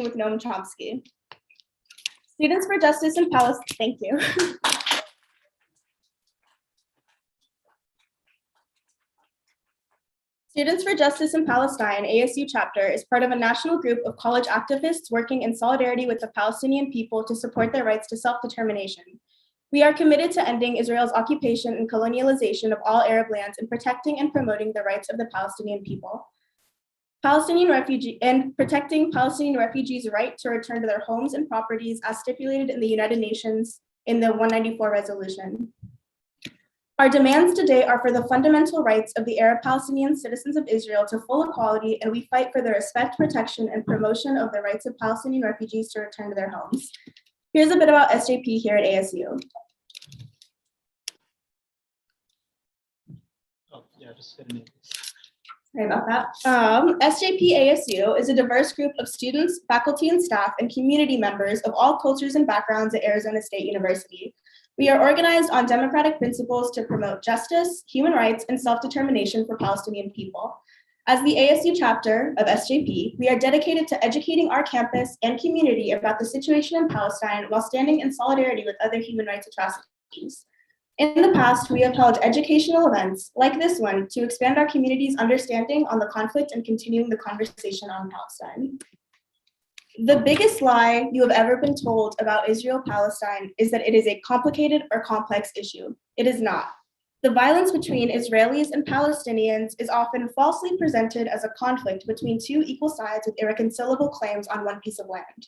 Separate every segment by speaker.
Speaker 1: with Noam Chomsky. Students for Justice in Palestine, thank you. Students for Justice in Palestine, ASU chapter, is part of a national group of college activists working in solidarity with the Palestinian people to support their rights to self-determination. We are committed to ending Israel's occupation and colonialization of all Arab lands and protecting and promoting the rights of the Palestinian people. Protecting Palestinian refugees' right to return to their homes and properties as stipulated in the United Nations in the 194 resolution. Our demands today are for the fundamental rights of the Arab Palestinian citizens of Israel to full equality, and we fight for the respect, protection, and promotion of the rights of Palestinian refugees to return to their homes. Here's a bit about SJP here at ASU.
Speaker 2: Oh, yeah, just hit me.
Speaker 1: Sorry about that. SJP ASU is a diverse group of students, faculty and staff, and community members of all cultures and backgrounds at Arizona State University. We are organized on democratic principles to promote justice, human rights, and self-determination for Palestinian people. As the ASU chapter of SJP, we are dedicated to educating our campus and community about the situation in Palestine while standing in solidarity with other human rights atrocities. In the past, we have held educational events like this one to expand our community's understanding on the conflict and continuing the conversation on Palestine. The biggest lie you have ever been told about Israel-Palestine is that it is a complicated or complex issue. It is not. The violence between Israelis and Palestinians is often falsely presented as a conflict between two equal sides with irreconcilable claims on one piece of land.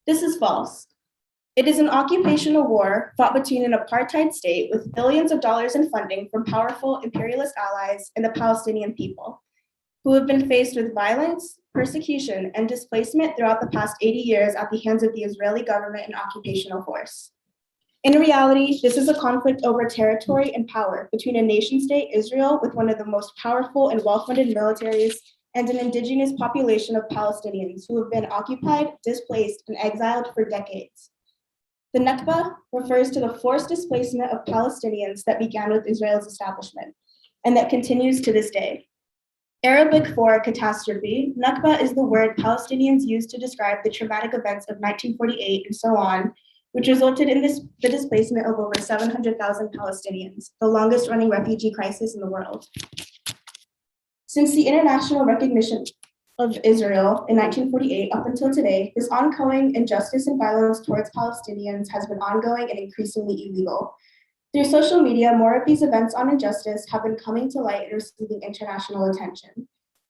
Speaker 1: This is false. It is an occupational war fought between an apartheid state with billions of dollars in funding from powerful imperialist allies and the Palestinian people, who have been faced with violence, persecution, and displacement throughout the past 80 years at the hands of the Israeli government and occupational force. In reality, this is a conflict over territory and power between a nation-state, Israel, with one of the most powerful and well-funded militaries, and an indigenous population of Palestinians who have been occupied, displaced, and exiled for decades. The Nakba refers to the forced displacement of Palestinians that began with Israel's establishment, and that continues to this day. Arabic for catastrophe, Nakba is the word Palestinians use to describe the traumatic events of 1948 and so on, which resulted in the displacement of over 700,000 Palestinians, the longest running refugee crisis in the world. Since the international recognition of Israel in 1948 up until today, this ongoing injustice and violence towards Palestinians has been ongoing and increasingly illegal. Through social media, more of these events on injustice have been coming to light and receiving international attention.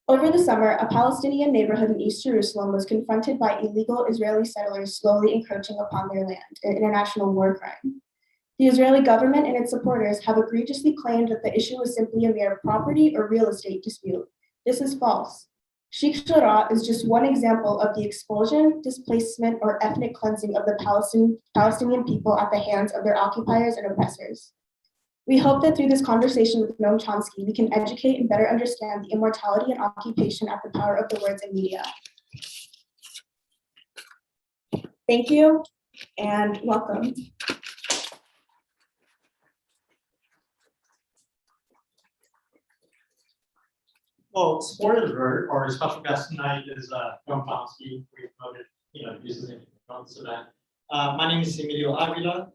Speaker 1: Over the summer, a Palestinian neighborhood in East Jerusalem was confronted by illegal Israeli settlers slowly encroaching upon their land, an international war crime. The Israeli government and its supporters have egregiously claimed that the issue was simply a mere property or real estate dispute. This is false. Sheikh Jarrah is just one example of the expulsion, displacement, or ethnic cleansing of the Palestinian people at the hands of their occupiers and oppressors. We hope that through this conversation with Noam Chomsky, we can educate and better understand the immortality and occupation at the power of the words in media. Thank you and welcome.
Speaker 2: Well, spoiler alert, our special guest tonight is Noam Chomsky. We promoted, uses him from this event. My name is Emilio Avila.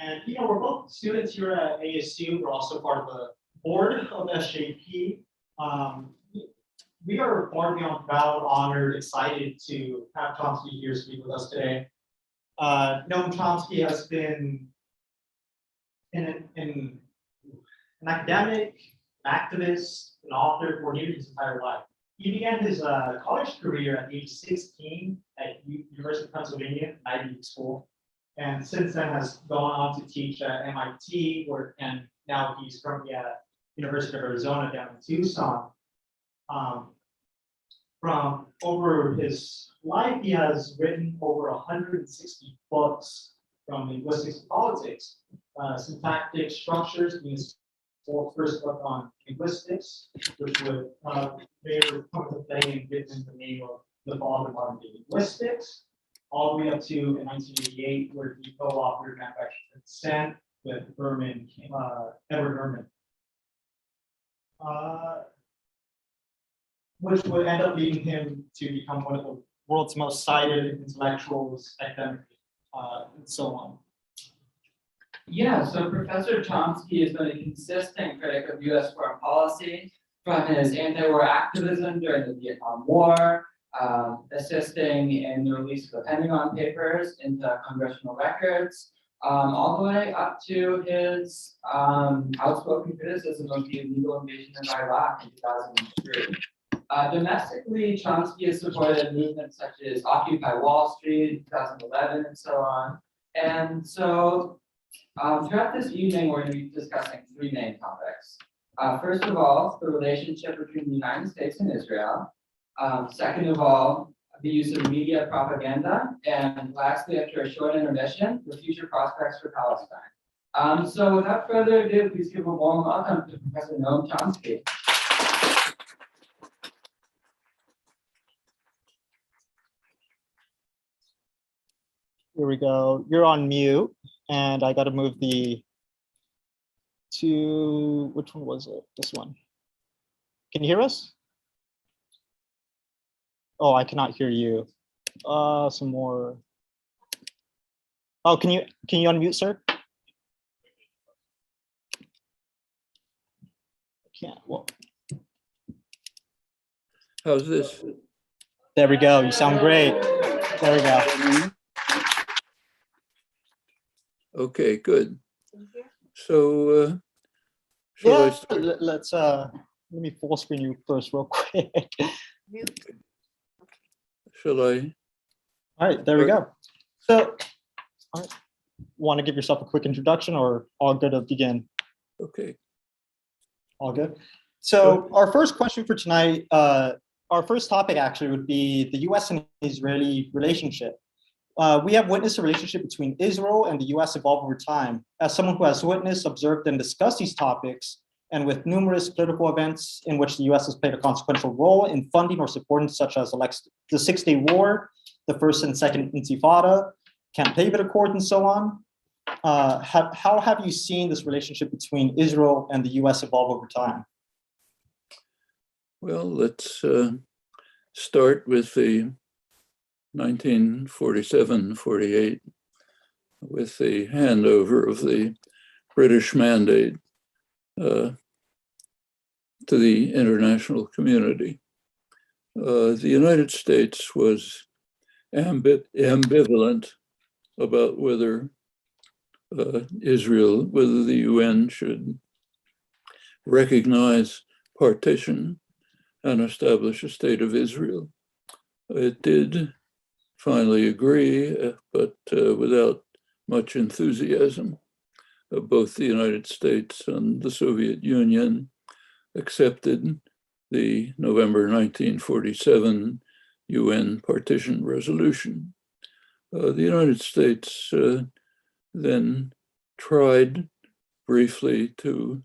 Speaker 2: And we're both students here at ASU. We're also part of the board of SJP. We are far beyond proud, honored, excited to have Chomsky here speak with us today. Noam Chomsky has been an academic, activist, an author for nearly his entire life. He began his college career at age 16 at University of Pennsylvania, Ivy League school, and since then has gone on to teach at MIT, and now he's currently at University of Arizona down in Tucson. From over his life, he has written over 160 books, from linguistics to politics, syntactic structures, means first book on linguistics, which would later come to play and given the name of the father of modern day linguistics, all the way up to in 1988, where he co-authored Manufacturing Consent with Edward Herman, which would end up leading him to become one of the world's most cited intellectuals, academics, and so on.
Speaker 3: Yeah, so Professor Chomsky has been a consistent critic of U.S. foreign policy from his anti-war activism during the Vietnam War, assisting in the release of the Pentagon Papers into congressional records, all the way up to his outspoken criticism of the illegal invasion of Iraq in 2003. Domestically, Chomsky has supported movements such as Occupy Wall Street in 2011 and so on. And so throughout this evening, we're going to be discussing three main topics. First of all, the relationship between the United States and Israel. Second of all, the use of media propaganda. And lastly, after a short intermission, the future prospects for Palestine. So without further ado, please give a warm welcome to Professor Noam Chomsky.
Speaker 2: Here we go. You're on mute, and I got to move to which one was it? This one. Can you hear us? Oh, I cannot hear you. Some more. Oh, can you unmute, sir? I can't. Well.
Speaker 4: How's this?
Speaker 2: There we go. You sound great. There we go.
Speaker 4: Okay, good. So, shall I start?
Speaker 2: Let's let me full screen you first, real quick.
Speaker 4: Shall I?
Speaker 2: All right, there we go. So, all right. Want to give yourself a quick introduction, or all good to begin?
Speaker 4: Okay.
Speaker 2: All good. So, our first question for tonight, our first topic actually would be the U.S. and Israeli relationship. We have witnessed a relationship between Israel and the U.S. evolve over time. As someone who has witnessed, observed, and discussed these topics, and with numerous political events in which the U.S. has played a consequential role in funding or supporting, such as the Six-Day War, the First and Second Intifada, Camp David Accord, and so on. How have you seen this relationship between Israel and the U.S. evolve over time?
Speaker 4: Well, let's start with the 1947-48, with the handover of the British mandate to the international community. The United States was ambivalent about whether whether the UN should recognize partition and establish a state of Israel. It did finally agree, but without much enthusiasm. Both the United States and the Soviet Union accepted the November 1947 UN partition resolution. The United States then tried briefly to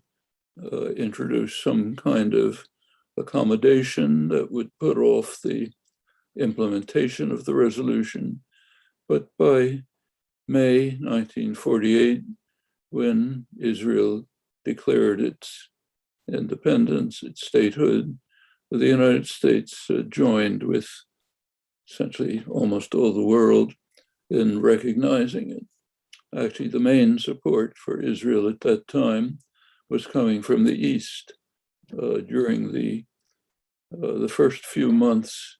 Speaker 4: introduce some kind of accommodation that would put off the implementation of the resolution. But by May 1948, when Israel declared its independence, its statehood, the United States joined with essentially almost all the world in recognizing it. Actually, the main support for Israel at that time was coming from the East. During the first few months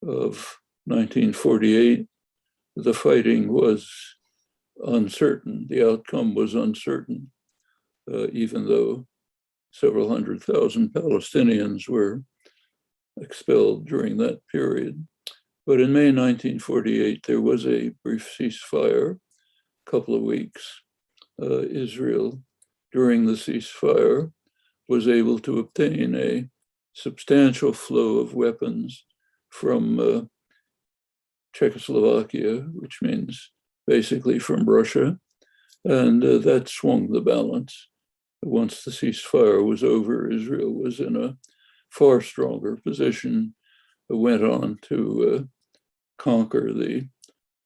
Speaker 4: of 1948, the fighting was uncertain. The outcome was uncertain, even though several 100,000 Palestinians were expelled during that period. But in May 1948, there was a brief ceasefire, a couple of weeks. Israel, during the ceasefire, was able to obtain a substantial flow of weapons from Czechoslovakia, which means basically from Russia, and that swung the balance. Once the ceasefire was over, Israel was in a far stronger position, went on to conquer the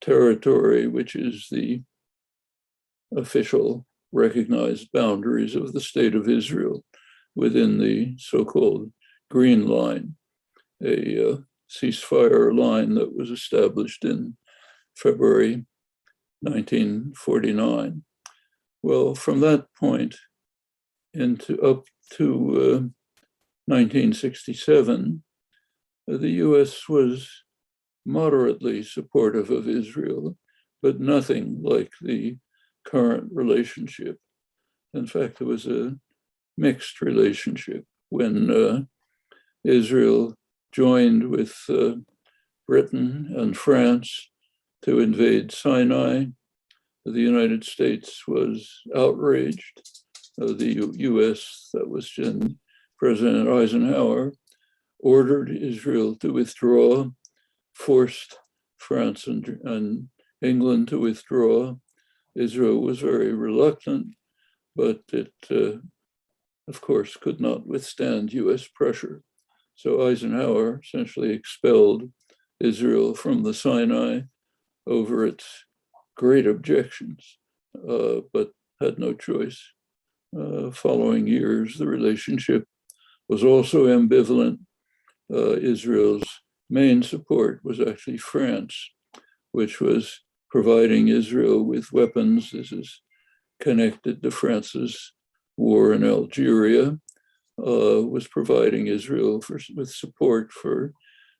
Speaker 4: territory, which is the official recognized boundaries of the state of Israel within the so-called Green Line, a ceasefire line that was established in February 1949. Well, from that point up to 1967, the US was moderately supportive of Israel, but nothing like the current relationship. In fact, it was a mixed relationship. When Israel joined with Britain and France to invade Sinai, the United States was outraged. The US, that was in President Eisenhower, ordered Israel to withdraw, forced France and England to withdraw. Israel was very reluctant, but it, of course, could not withstand US pressure. So Eisenhower essentially expelled Israel from the Sinai over its great objections, but had no choice. Following years, the relationship was also ambivalent. Israel's main support was actually France, which was providing Israel with weapons. This is connected to France's war in Algeria, was providing Israel with support for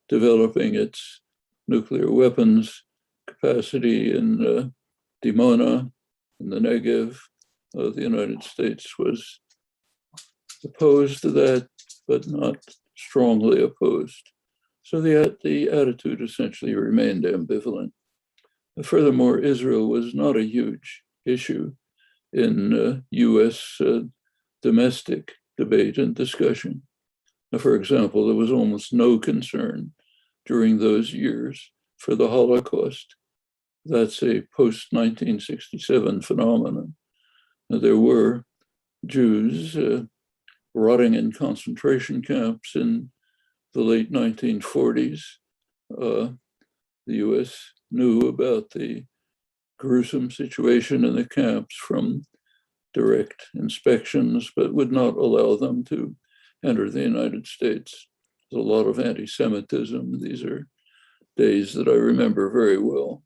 Speaker 4: developing its nuclear weapons capacity in Dimona, in the Negev. The United States was opposed to that, but not strongly opposed. So the attitude essentially remained ambivalent. Furthermore, Israel was not a huge issue in US domestic debate and discussion. Now, for example, there was almost no concern during those years for the Holocaust. That's a post-1967 phenomenon. There were Jews rotting in concentration camps in the late 1940s. The US knew about the gruesome situation in the camps from direct inspections, but would not allow them to enter the United States. There's a lot of anti-Semitism. These are days that I remember very well.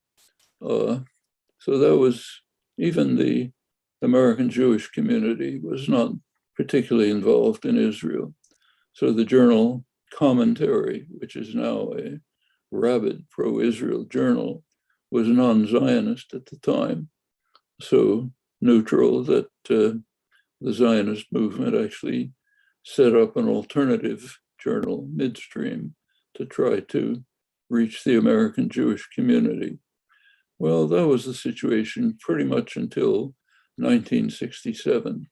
Speaker 4: So that was, even the American Jewish community was not particularly involved in Israel. So the journal Commentary, which is now a rabid pro-Israel journal, was non-Zionist at the time, so neutral that the Zionist movement actually set up an alternative journal midstream to try to reach the American Jewish community. Well, that was the situation pretty much until 1967.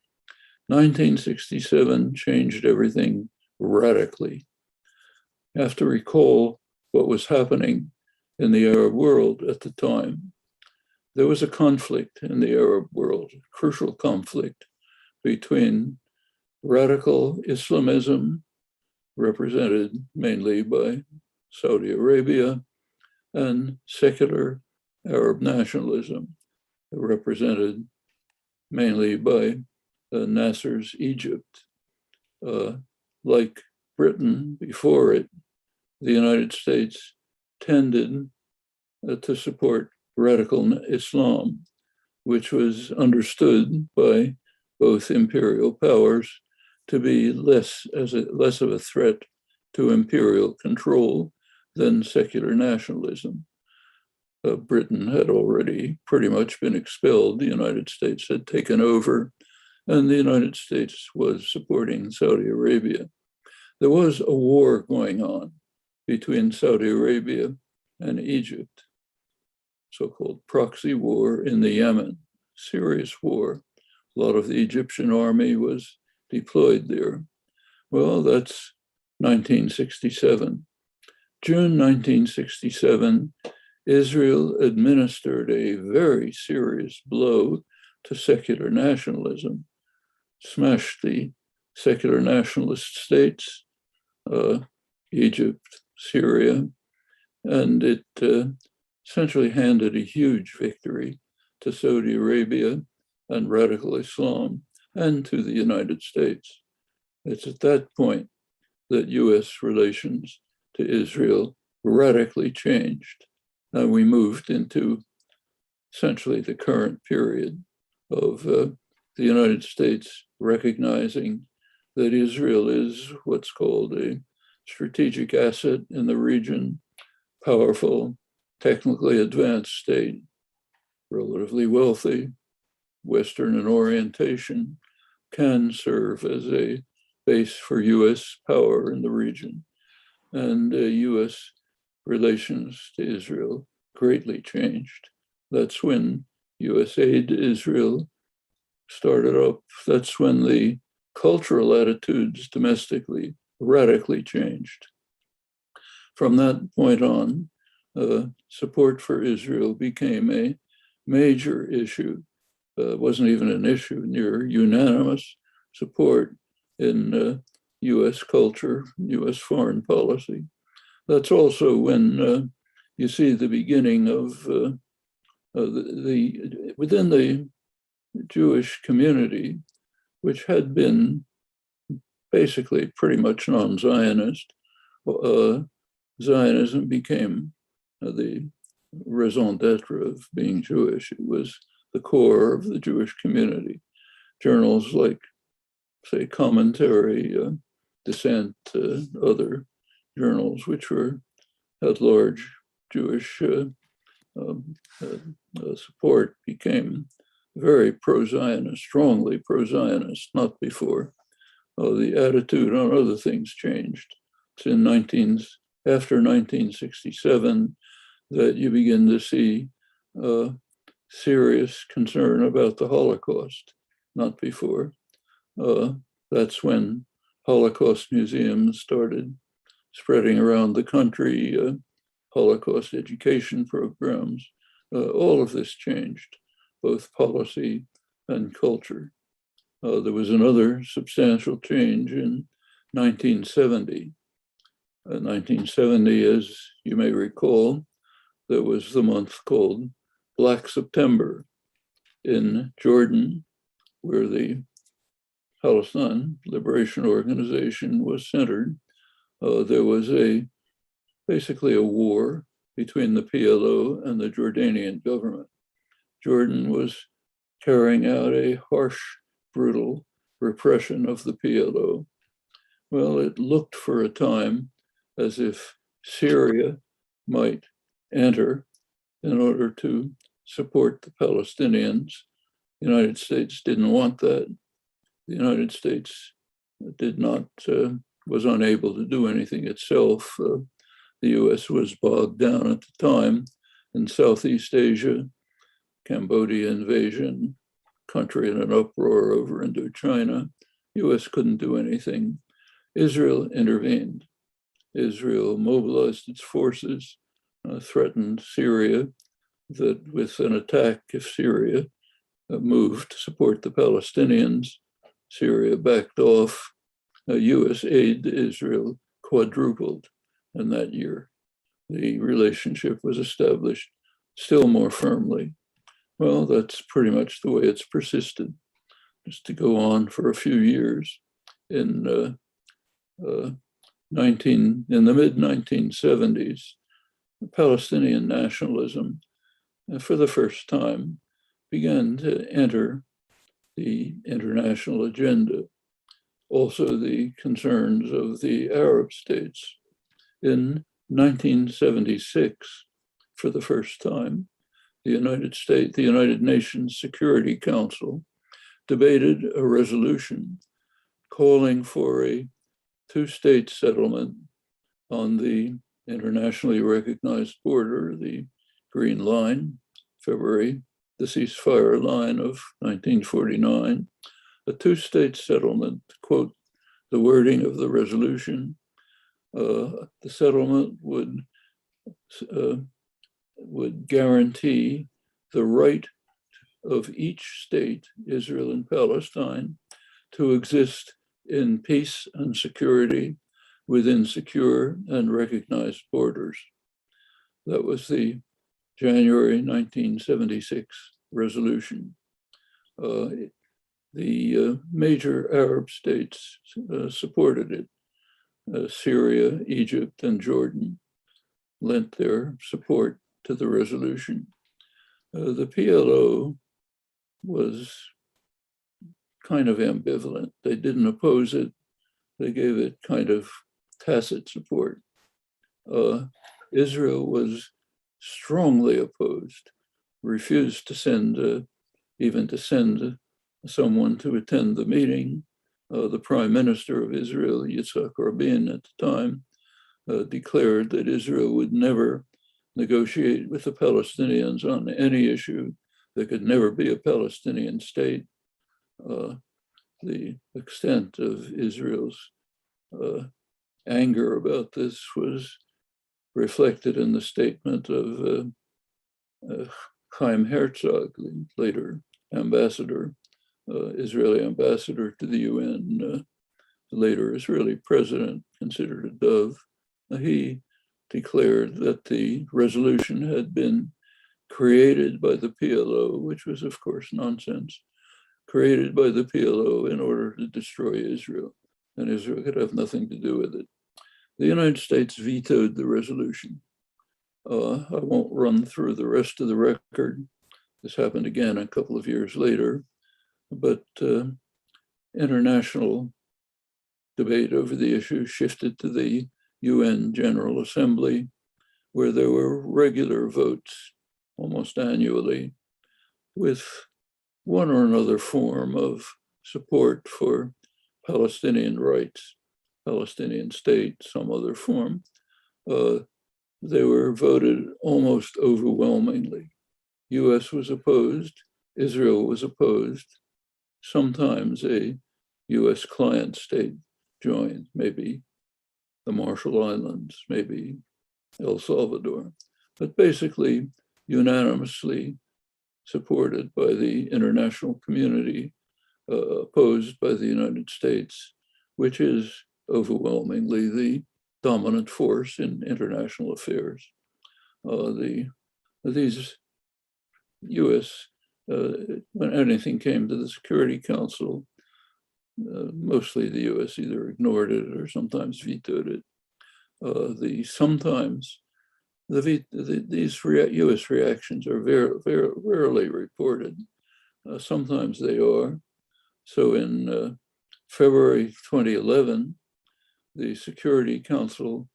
Speaker 4: 1967 changed everything radically. You have to recall what was happening in the Arab world at the time. There was a conflict in the Arab world, a crucial conflict between radical Islamism, represented mainly by Saudi Arabia, and secular Arab nationalism, represented mainly by Nasser's Egypt. Like Britain before it, the United States tended to support radical Islam, which was understood by both imperial powers to be less of a threat to imperial control than secular nationalism. Britain had already pretty much been expelled. The United States had taken over, and the United States was supporting Saudi Arabia. There was a war going on between Saudi Arabia and Egypt, so-called proxy war in the Yemen, serious war. A lot of the Egyptian army was deployed there. Well, that's 1967. June 1967, Israel administered a very serious blow to secular nationalism, smashed the secular nationalist states, Egypt, Syria, and it essentially handed a huge victory to Saudi Arabia and radical Islam and to the United States. It's at that point that US relations to Israel radically changed. And we moved into essentially the current period of the United States recognizing that Israel is what's called a strategic asset in the region, powerful, technically advanced state, relatively wealthy, Western in orientation, can serve as a base for US power in the region. And US relations to Israel greatly changed. That's when US aid to Israel started up. That's when the cultural attitudes domestically radically changed. From that point on, support for Israel became a major issue. It wasn't even an issue, near unanimous support in US culture, US foreign policy. That's also when you see the beginning of within the Jewish community, which had been basically pretty much non-Zionist. Zionism became the raison d'etre of being Jewish. It was the core of the Jewish community. Journals like, say, Commentary, Dissent, other journals which had large Jewish support became very pro-Zionist, strongly pro-Zionist, not before. The attitude on other things changed. It's after 1967 that you begin to see serious concern about the Holocaust, not before. That's when Holocaust museums started spreading around the country, Holocaust education programs. All of this changed, both policy and culture. There was another substantial change in 1970. 1970, as you may recall, there was the month called Black September in Jordan, where the Palestine Liberation Organization was centered. There was basically a war between the PLO and the Jordanian government. Jordan was carrying out a harsh, brutal repression of the PLO. Well, it looked for a time as if Syria might enter in order to support the Palestinians. The United States didn't want that. The United States was unable to do anything itself. The US was bogged down at the time in Southeast Asia, Cambodia invasion, country in an uproar over Indochina. US couldn't do anything. Israel intervened. Israel mobilized its forces, threatened Syria, that with an attack, if Syria moved to support the Palestinians, Syria backed off. US aid to Israel quadrupled in that year. The relationship was established still more firmly. Well, that's pretty much the way it's persisted, just to go on for a few years. In the mid-1970s, Palestinian nationalism, for the first time, began to enter the international agenda, also the concerns of the Arab states. In 1976, for the first time, the United Nations Security Council debated a resolution calling for a two-state settlement on the internationally recognized border, the Green Line, the ceasefire line of 1949, a two-state settlement, quote the wording of the resolution. The settlement would guarantee the right of each state, Israel and Palestine, to exist in peace and security within secure and recognized borders. That was the January 1976 resolution. The major Arab states supported it, Syria, Egypt, and Jordan. lent their support to the resolution. The PLO was kind of ambivalent. They didn't oppose it. They gave it kind of tacit support. Israel was strongly opposed, refused to send, even to send someone to attend the meeting. The Prime Minister of Israel, Yitzhak Rabin at the time, declared that Israel would never negotiate with the Palestinians on any issue. There could never be a Palestinian state. The extent of Israel's anger about this was reflected in the statement of Chaim Herzog, the later ambassador, Israeli ambassador to the UN, later Israeli president, considered a dove. He declared that the resolution had been created by the PLO, which was of course nonsense, created by the PLO in order to destroy Israel, and Israel could have nothing to do with it. The United States vetoed the resolution. I won't run through the rest of the record. This happened again a couple of years later, but international debate over the issue shifted to the UN General Assembly, where there were regular votes almost annually with one or another form of support for Palestinian rights, Palestinian state, some other form. They were voted almost overwhelmingly. US was opposed, Israel was opposed. Sometimes a US client state joined, maybe the Marshall Islands, maybe El Salvador, but basically unanimously supported by the international community, opposed by the United States, which is overwhelmingly the dominant force in international affairs. These US, when anything came to the Security Council, mostly the US either ignored it or sometimes vetoed it. These US reactions are very rarely reported. Sometimes they are. So in February 2011, the Security Council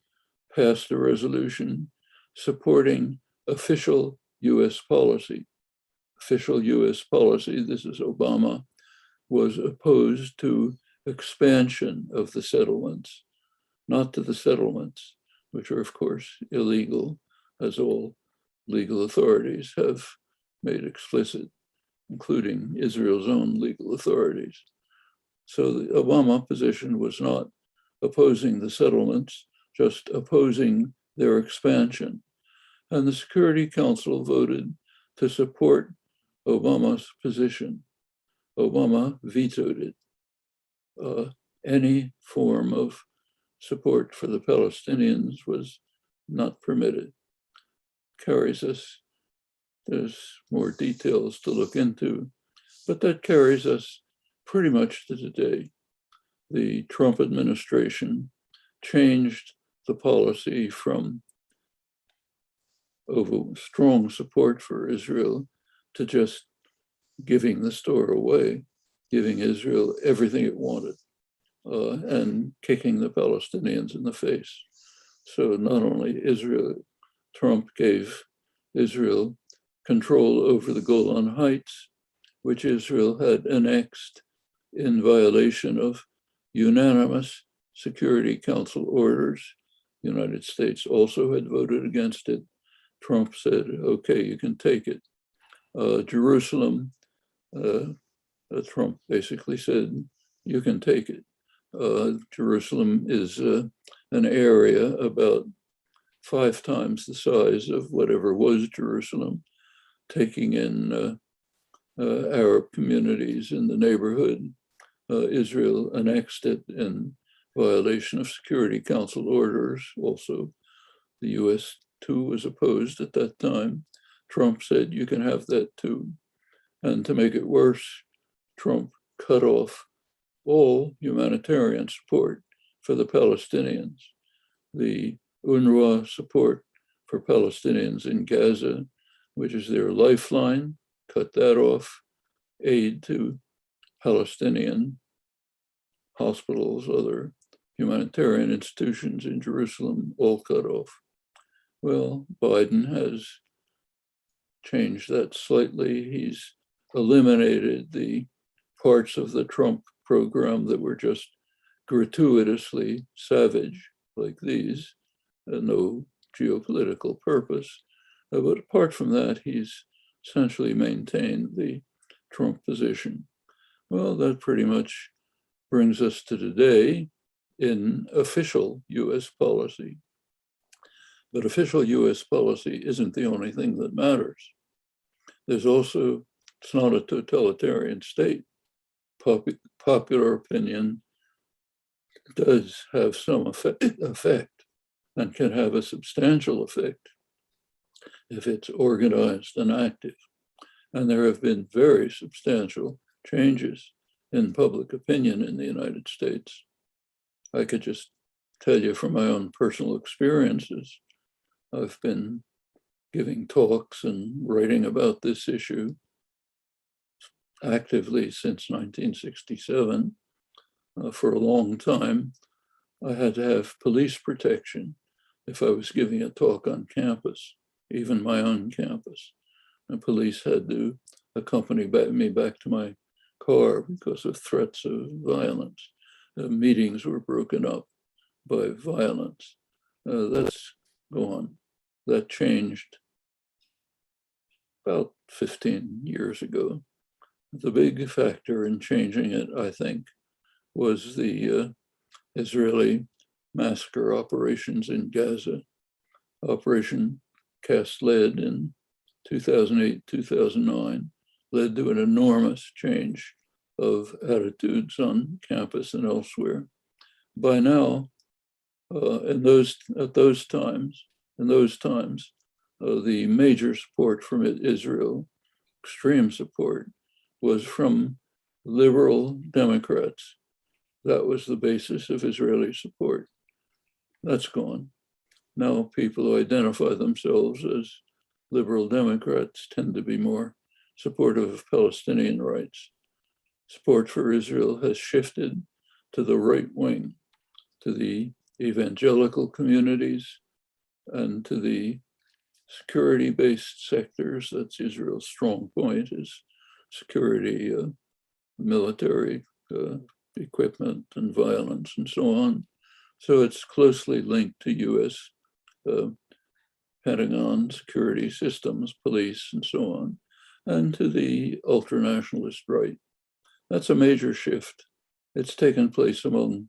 Speaker 4: passed a resolution supporting official US policy. Official US policy, this is Obama, was opposed to expansion of the settlements, not to the settlements, which are of course illegal, as all legal authorities have made explicit, including Israel's own legal authorities. So the Obama position was not opposing the settlements, just opposing their expansion. And the Security Council voted to support Obama's position. Obama vetoed it. Any form of support for the Palestinians was not permitted. Carries us, there's more details to look into, but that carries us pretty much to today. The Trump administration changed the policy from strong support for Israel to just giving the store away, giving Israel everything it wanted, and kicking the Palestinians in the face. So not only Trump gave Israel control over the Golan Heights, which Israel had annexed in violation of unanimous Security Council orders. The United States also had voted against it. Trump said, okay, you can take it. Jerusalem, Trump basically said, you can take it. Jerusalem is an area about 5 times the size of whatever was Jerusalem, taking in Arab communities in the neighborhood. Israel annexed it in violation of Security Council orders. Also, the US too was opposed at that time. Trump said, you can have that too. And to make it worse, Trump cut off all humanitarian support for the Palestinians. The UNRWA support for Palestinians in Gaza, which is their lifeline, cut that off. Aid to Palestinian hospitals, other humanitarian institutions in Jerusalem, all cut off. Well, Biden has changed that slightly. He's eliminated the parts of the Trump program that were just gratuitously savage, like these, no geopolitical purpose. But apart from that, he's essentially maintained the Trump position. Well, that pretty much brings us to today in official US policy. But official US policy isn't the only thing that matters. There's also, it's not a totalitarian state. Popular opinion does have some effect and can have a substantial effect if it's organized and active. And there have been very substantial changes in public opinion in the United States. I could just tell you from my own personal experiences. I've been giving talks and writing about this issue actively since 1967. For a long time, I had to have police protection if I was giving a talk on campus, even my own campus. And police had to accompany me back to my car because of threats of violence. Meetings were broken up by violence. That's gone. That changed about 15 years ago. The big factor in changing it, I think, was the Israeli massacre operations in Gaza. Operation Cast Lead in 2008, 2009 led to an enormous change of attitudes on campus and elsewhere. By now, in those times, the major support from Israel, extreme support, was from liberal Democrats. That was the basis of Israeli support. That's gone. Now people who identify themselves as liberal Democrats tend to be more supportive of Palestinian rights. Support for Israel has shifted to the right wing, to the evangelical communities, and to the security-based sectors. That's Israel's strong point, is security, military equipment and violence and so on. So it's closely linked to US Pentagon security systems, police and so on, and to the ultranationalist right. That's a major shift. It's taken place among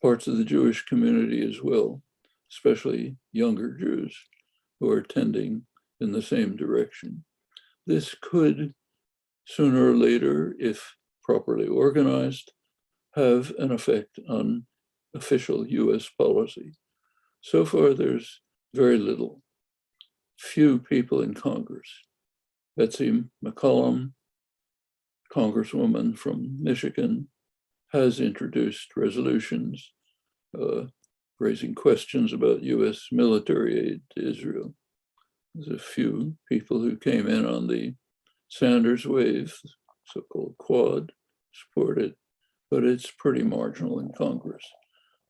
Speaker 4: parts of the Jewish community as well, especially younger Jews who are tending in the same direction. This could, sooner or later, if properly organized, have an effect on official US policy. So far, there's very little. Few people in Congress. Betsy McCollum, Congresswoman from Michigan, has introduced resolutions raising questions about US military aid to Israel. There's a few people who came in on the Sanders wave, so-called Quad, support it, but it's pretty marginal in Congress.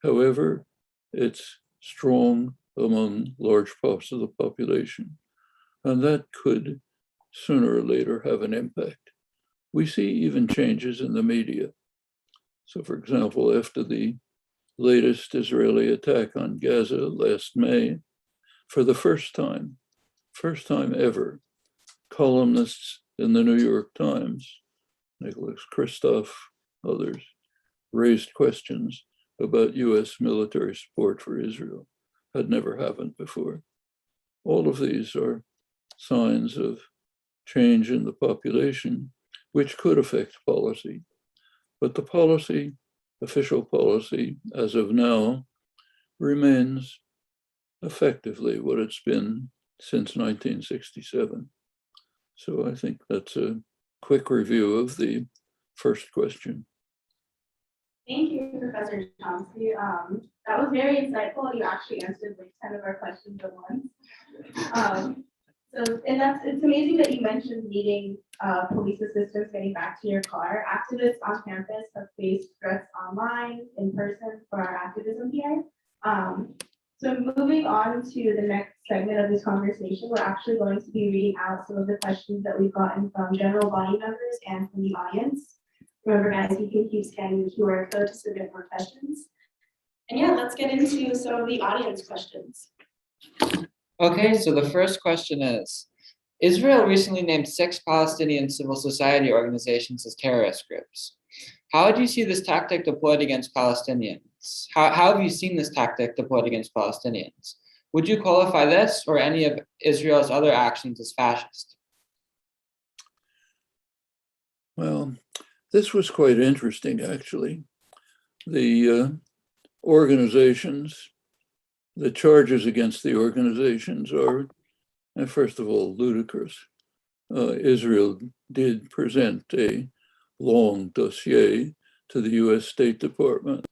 Speaker 4: However, it's strong among large parts of the population, and that could sooner or later have an impact. We see even changes in the media. So for example, after the latest Israeli attack on Gaza last May, for the first time ever, columnists in the New York Times, Nicholas Kristof, others, raised questions about US military support for Israel. Had never happened before. All of these are signs of change in the population, which could affect policy. But the policy, official policy, as of now, remains effectively what it's been since 1967. So I think that's a quick review of the first question.
Speaker 1: Thank you, Professor Chomsky. That was very insightful. You actually answered like 10 of our questions at once. It's amazing that you mentioned needing police assistance getting back to your car. Activists on campus have faced threats online, in person for our activism here. So moving on to the next segment of this conversation, we're actually going to be reading out some of the questions that we've gotten from general body members and from the audience. Remember, guys, you can keep scanning the QR code to submit more questions. And yeah, let's get into some of the audience questions.
Speaker 3: Okay, so the first question is, Israel recently named 6 Palestinian civil society organizations as terrorist groups. How do you see this tactic deployed against Palestinians? How have you seen this tactic deployed against Palestinians? Would you qualify this or any of Israel's other actions as fascist?
Speaker 4: Well, this was quite interesting, actually. The organizations, the charges against the organizations are, first of all, ludicrous. Israel did present a long dossier to the US State Department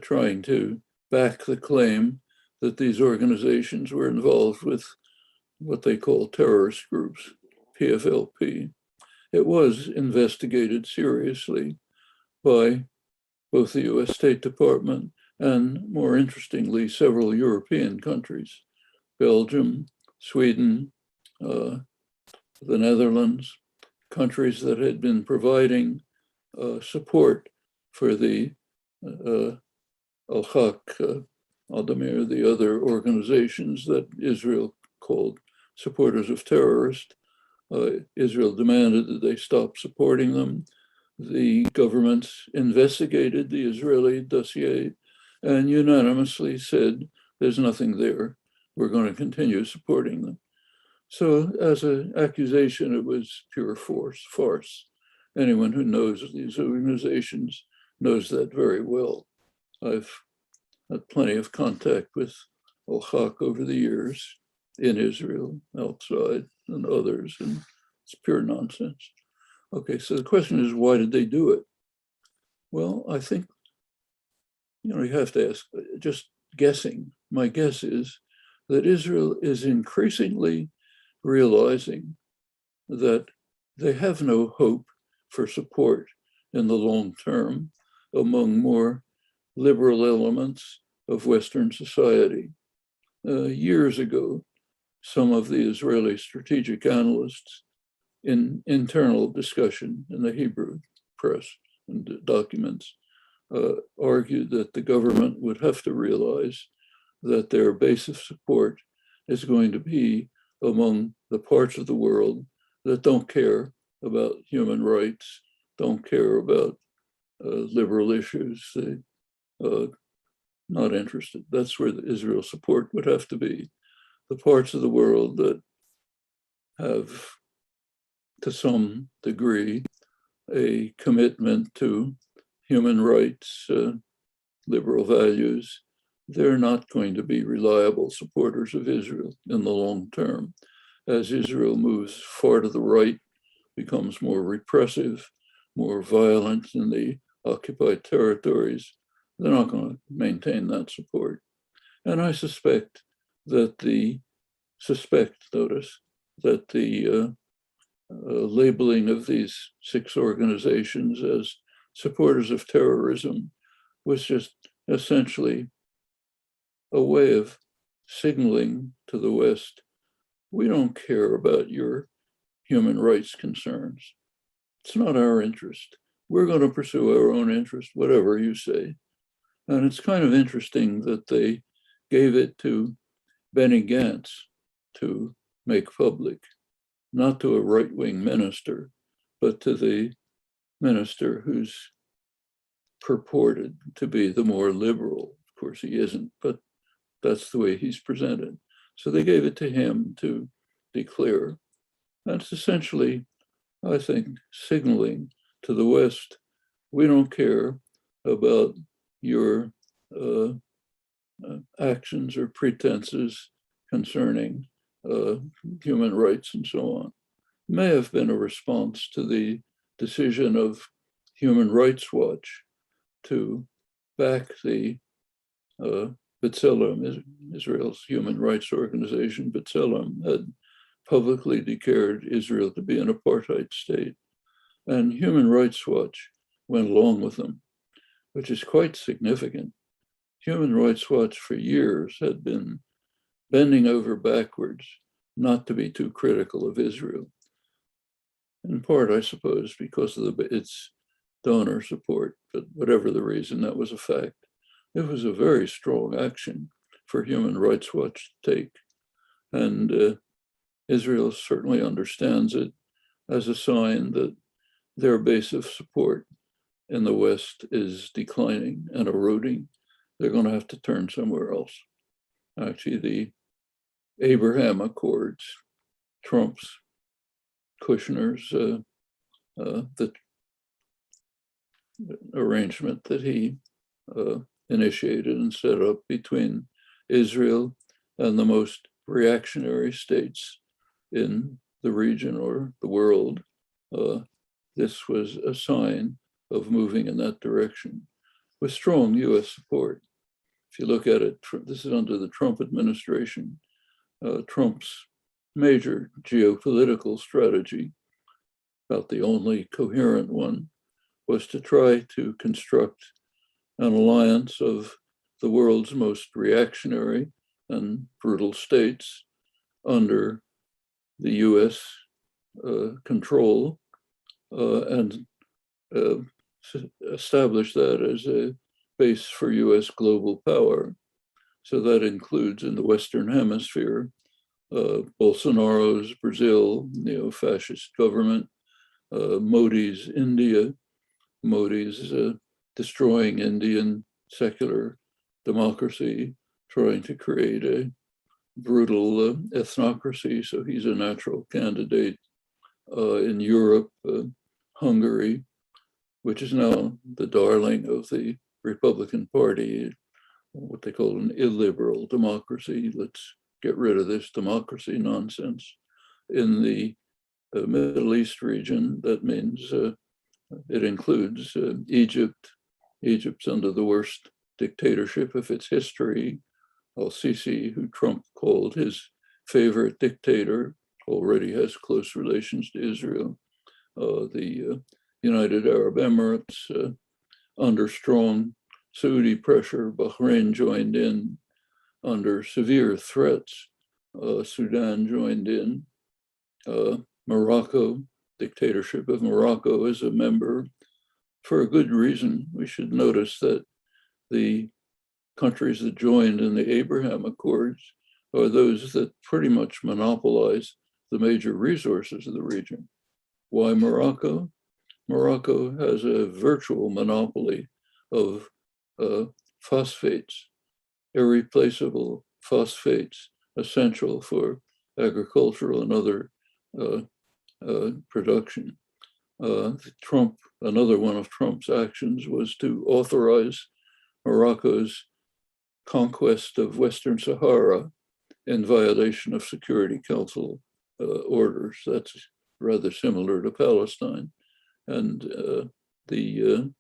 Speaker 4: trying to back the claim that these organizations were involved with what they call terrorist groups, PFLP. It was investigated seriously by both the US State Department and, more interestingly, several European countries, Belgium, Sweden, the Netherlands, countries that had been providing support for the Al-Haq, Adamir, the other organizations that Israel called supporters of terrorists. Israel demanded that they stop supporting them. The governments investigated the Israeli dossier and unanimously said, there's nothing there. We're going to continue supporting them. So as an accusation, it was pure farce. Anyone who knows these organizations knows that very well. I've had plenty of contact with Al-Haq over the years in Israel, outside, and others, and it's pure nonsense. Okay, so the question is, why did they do it? Well, I think, you have to ask, just guessing, my guess is that Israel is increasingly realizing that they have no hope for support in the long term among more liberal elements of Western society. Years ago, some of the Israeli strategic analysts in internal discussion in the Hebrew press and documents argued that the government would have to realize that their base of support is going to be among the parts of the world that don't care about human rights, don't care about liberal issues, not interested. That's where the Israel support would have to be. The parts of the world that have, to some degree, a commitment to human rights, liberal values, they're not going to be reliable supporters of Israel in the long term. As Israel moves far to the right, becomes more repressive, more violent in the occupied territories, they're not going to maintain that support. And I suspect that the labeling of these 6 organizations as supporters of terrorism was just essentially a way of signaling to the West, we don't care about your human rights concerns. It's not our interest. We're going to pursue our own interest, whatever you say. And it's kind of interesting that they gave it to Benny Gantz to make public, not to a right-wing minister, but to the minister who's purported to be the more liberal. Of course, he isn't, but that's the way he's presented. So they gave it to him to declare. That's essentially, I think, signaling to the West, we don't care about your actions or pretenses concerning human rights and so on. May have been a response to the decision of Human Rights Watch to back the B'Tselem, Israel's human rights organization, B'Tselem, had publicly declared Israel to be an apartheid state. And Human Rights Watch went along with them, which is quite significant. Human Rights Watch for years had been bending over backwards not to be too critical of Israel. In part, I suppose, because of its donor support, but whatever the reason, that was a fact. It was a very strong action for Human Rights Watch to take. And Israel certainly understands it as a sign that their base of support in the West is declining and eroding. They're going to have to turn somewhere else. Actually, the Abraham Accords, Trump's, Kushner's, the arrangement that he initiated and set up between Israel and the most reactionary states in the region or the world. This was a sign of moving in that direction with strong US support. If you look at it, this is under the Trump administration. Trump's major geopolitical strategy, about the only coherent one, was to try to construct an alliance of the world's most reactionary and brutal states under the US control and establish that as a base for US global power. So that includes in the Western Hemisphere, Bolsonaro's Brazil, neo-fascist government, Modi's India, Modi's destroying Indian secular democracy, trying to create a brutal ethnocracy. So he's a natural candidate. In Europe, Hungary, which is now the darling of the Republican Party, what they call an illiberal democracy. Let's get rid of this democracy nonsense. In the Middle East region, that means it includes Egypt. Egypt's under the worst dictatorship of its history. Al-Sisi, who Trump called his favorite dictator, already has close relations to Israel. The United Arab Emirates, under strong Saudi pressure, Bahrain joined in. Under severe threats, Sudan joined in. Morocco, dictatorship of Morocco is a member for a good reason. We should notice that the countries that joined in the Abraham Accords are those that pretty much monopolize the major resources of the region. Why Morocco? Morocco has a virtual monopoly of phosphates, irreplaceable phosphates, essential for agricultural and other production. Trump, another one of Trump's actions was to authorize Morocco's conquest of Western Sahara in violation of Security Council orders. That's rather similar to Palestine. And the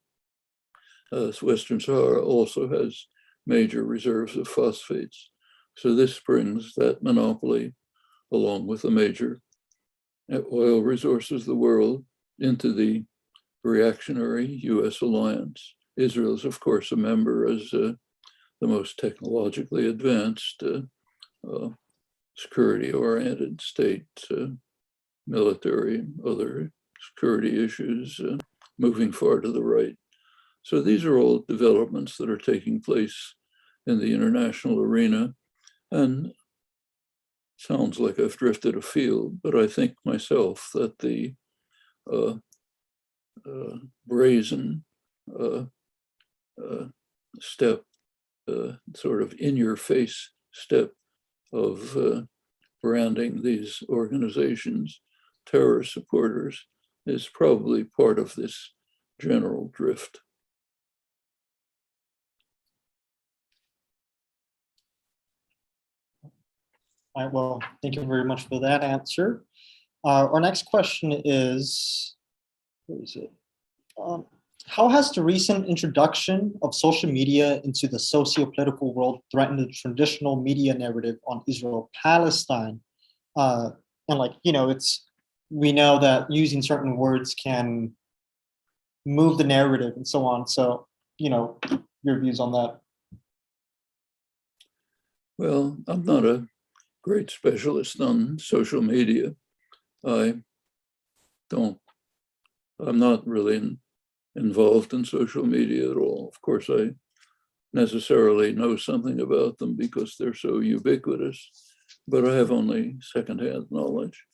Speaker 4: Western Sahara also has major reserves of phosphates. So this brings that monopoly, along with the major oil resources of the world, into the reactionary US alliance. Israel is, of course, a member as the most technologically advanced, security-oriented state, military, other security issues, moving far to the right. So these are all developments that are taking place in the international arena. And sounds like I've drifted afield, but I think myself that the brazen step, sort of in-your-face step of branding these organizations terrorist supporters is probably part of this general drift.
Speaker 2: All right, well, thank you very much for that answer. Our next question is, where is it?
Speaker 5: How has the recent introduction of social media into the socio-political world threatened the traditional media narrative on Israel-Palestine? And like, we know that using certain words can move the narrative and so on. So, your views on that.
Speaker 4: Well, I'm not a great specialist on social media. I'm not really involved in social media at all. Of course, I necessarily know something about them because they're so ubiquitous, but I have only secondhand knowledge.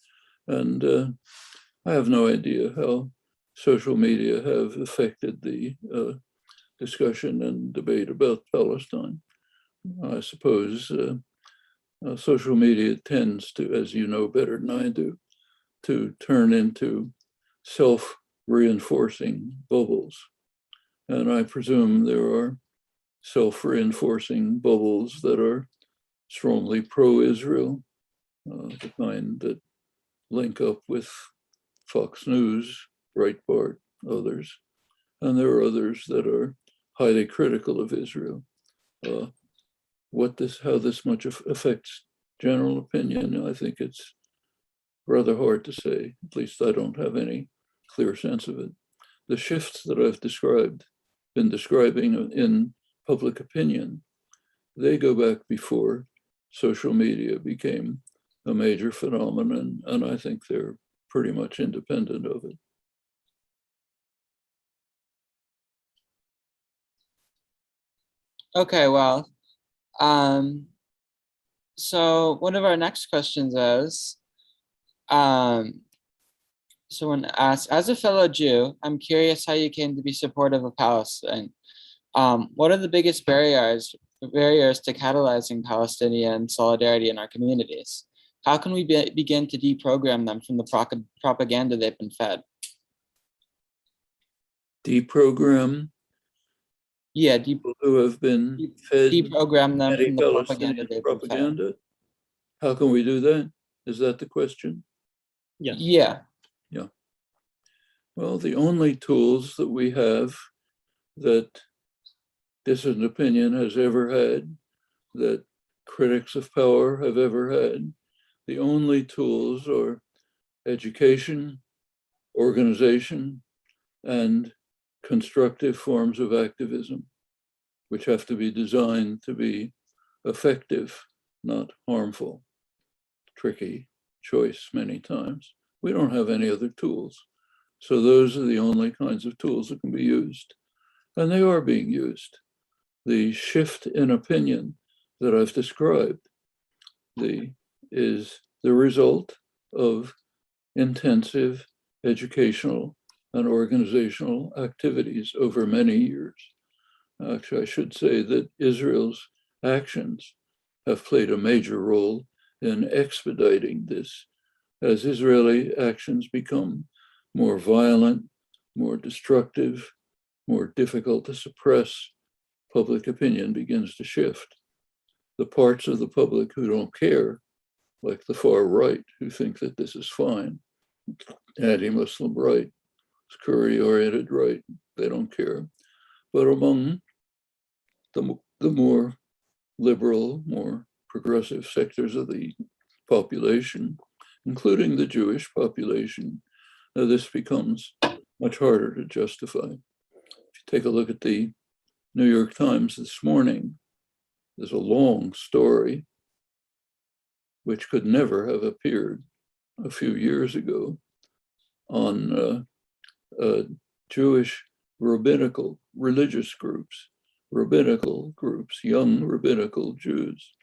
Speaker 4: And I have no idea how social media have affected the discussion and debate about Palestine. I suppose social media tends to, as you know better than I do, to turn into self-reinforcing bubbles. And I presume there are self-reinforcing bubbles that are strongly pro-Israel, the kind that link up with Fox News, Breitbart, others. And there are others that are highly critical of Israel. How this much affects general opinion, I think it's rather hard to say. At least I don't have any clear sense of it. The shifts that I've been describing in public opinion, they go back before social media became a major phenomenon, and I think they're pretty much independent of it.
Speaker 6: Okay, well, so one of our next questions is, someone asks, as a fellow Jew, I'm curious how you came to be supportive of Palestine. What are the biggest barriers to catalyzing Palestinian solidarity in our communities? How can we begin to deprogram them from the propaganda they've been fed?
Speaker 4: Deprogram?
Speaker 6: Yeah,
Speaker 4: people who have been fed
Speaker 6: deprogram them from the propaganda
Speaker 4: anti-Palestinian
Speaker 6: they've been fed.
Speaker 4: propaganda? How can we do that? Is that the question?
Speaker 5: Yes.
Speaker 6: Yeah.
Speaker 4: Yeah. Well, the only tools that we have that dissident opinion has ever had, that critics of power have ever had, the only tools are education, organization, and constructive forms of activism, which have to be designed to be effective, not harmful. Tricky choice many times. We don't have any other tools. So those are the only kinds of tools that can be used. And they are being used. The shift in opinion that I've described is the result of intensive educational and organizational activities over many years. Actually, I should say that Israel's actions have played a major role in expediting this. As Israeli actions become more violent, more destructive, more difficult to suppress, public opinion begins to shift. The parts of the public who don't care, like the far right, who think that this is fine, anti-Muslim right, Curry-oriented right, they don't care. But among the more liberal, more progressive sectors of the population, including the Jewish population, this becomes much harder to justify. If you take a look at the New York Times this morning, there's a long story which could never have appeared a few years ago on Jewish religious groups, young rabbinical Jews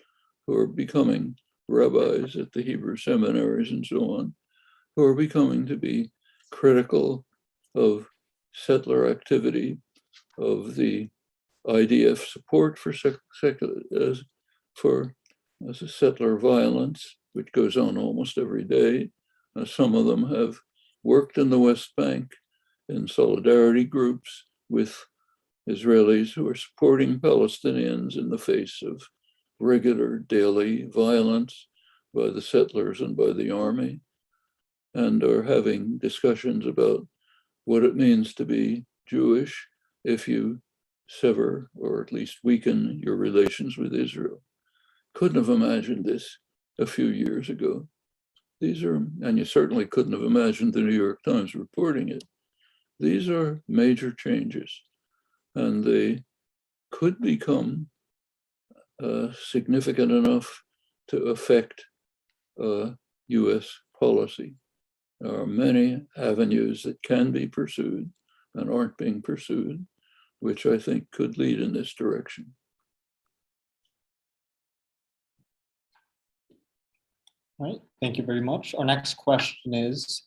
Speaker 4: who are becoming rabbis at the Hebrew seminaries and so on, who are becoming to be critical of settler activity, of the IDF support for settler violence, which goes on almost every day. Some of them have worked in the West Bank in solidarity groups with Israelis who are supporting Palestinians in the face of regular daily violence by the settlers and by the army, and are having discussions about what it means to be Jewish if you sever or at least weaken your relations with Israel. Couldn't have imagined this a few years ago. These are, and you certainly couldn't have imagined the New York Times reporting it. These are major changes, and they could become significant enough to affect US policy. There are many avenues that can be pursued and aren't being pursued, which I think could lead in this direction.
Speaker 5: All right, thank you very much. Our next question is,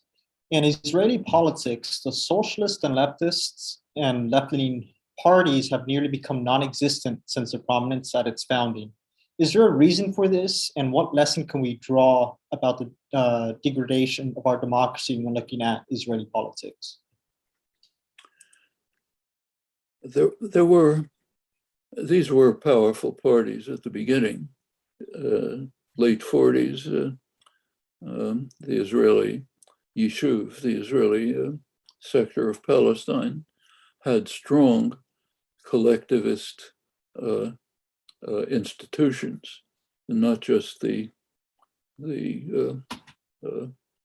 Speaker 5: in Israeli politics, the socialists and leftists and left-leaning parties have nearly become non-existent since their prominence at its founding. Is there a reason for this, and what lesson can we draw about the degradation of our democracy when looking at Israeli politics?
Speaker 4: These were powerful parties at the beginning, late 40s, the Israeli Yishuv, the Israeli sector of Palestine, had strong collectivist institutions, and not just the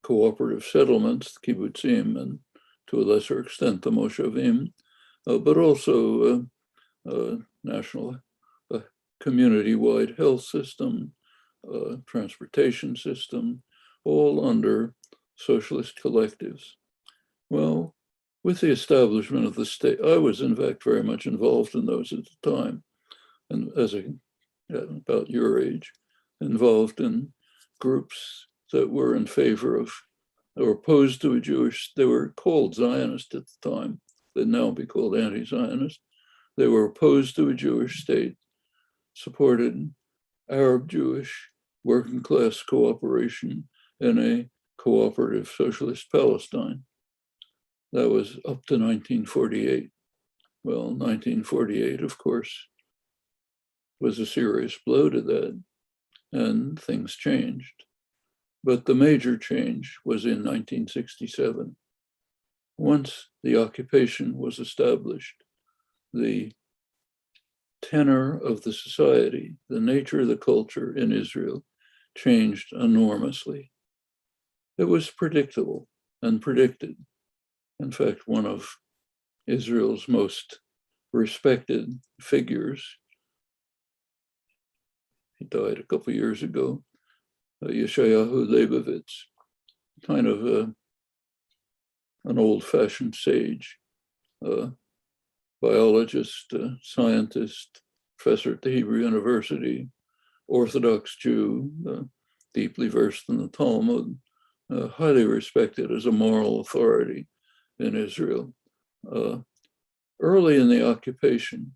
Speaker 4: cooperative settlements, the kibbutzim, and to a lesser extent the moshavim, but also national community-wide health system, transportation system, all under socialist collectives. Well, with the establishment of the state, I was in fact very much involved in those at the time, and about your age, involved in groups that were in favor of, or opposed to a Jewish, they were called Zionist at the time, they'd now be called anti-Zionist. They were opposed to a Jewish state, supported Arab-Jewish working class cooperation in a cooperative socialist Palestine. That was up to 1948. Well, 1948, of course, was a serious blow to that, and things changed. But the major change was in 1967. Once the occupation was established, the tenor of the society, the nature of the culture in Israel changed enormously. It was predictable and predicted. In fact, one of Israel's most respected figures, he died a couple of years ago, Yeshayahu Leibovitz, kind of an old-fashioned sage, biologist, scientist, professor at the Hebrew University, Orthodox Jew, deeply versed in the Talmud, highly respected as a moral authority in Israel. Early in the occupation,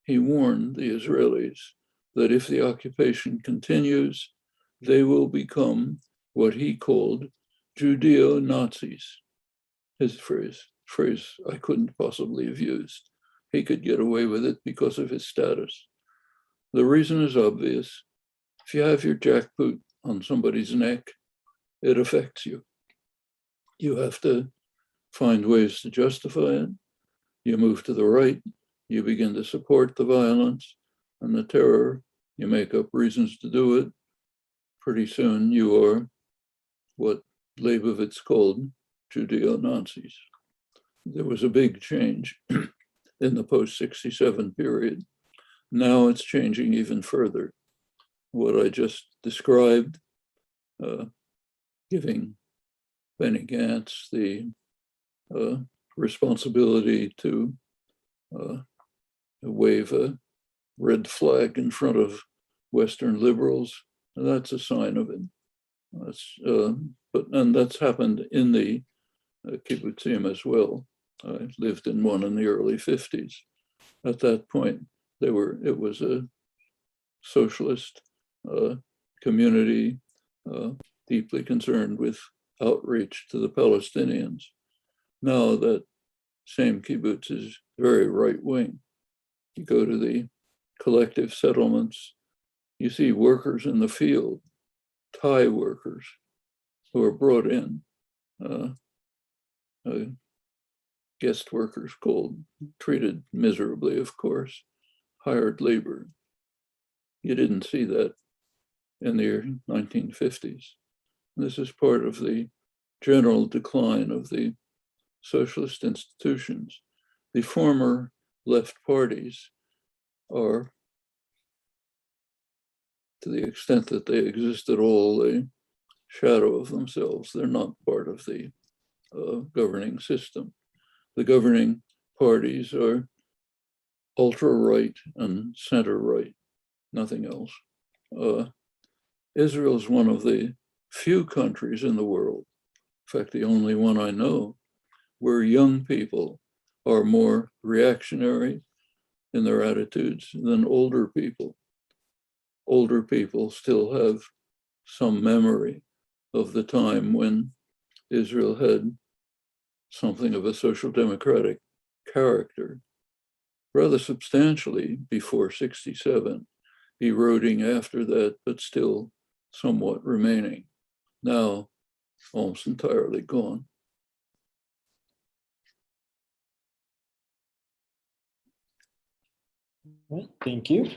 Speaker 4: he warned the Israelis that if the occupation continues, they will become what he called Judeo-Nazis. His phrase I couldn't possibly have used. He could get away with it because of his status. The reason is obvious. If you have your jackboot on somebody's neck, it affects you. You have to find ways to justify it. You move to the right, you begin to support the violence and the terror. You make up reasons to do it. Pretty soon you are what Leibovitz called Judeo-Nazis. There was a big change in the post-67 period. Now it's changing even further. What I just described, giving Benny Gantz the responsibility to wave a red flag in front of Western liberals, and that's a sign of it. And that's happened in the kibbutzim as well. I lived in one in the early 50s. At that point, it was a socialist community deeply concerned with outreach to the Palestinians. Now that same kibbutz is very right-wing. You go to the collective settlements, you see workers in the field, Thai workers who are brought in, guest workers treated miserably, of course, hired labor. You didn't see that in the 1950s. This is part of the general decline of the socialist institutions. The former left parties are, to the extent that they exist at all, a shadow of themselves. They're not part of the governing system. The governing parties are ultra-right and center-right, nothing else. Israel is one of the few countries in the world, in fact, the only one I know, where young people are more reactionary in their attitudes than older people. Older people still have some memory of the time when Israel had something of a social democratic character, rather substantially before 67, eroding after that, but still somewhat remaining. Now, almost entirely gone.
Speaker 5: Right, thank you.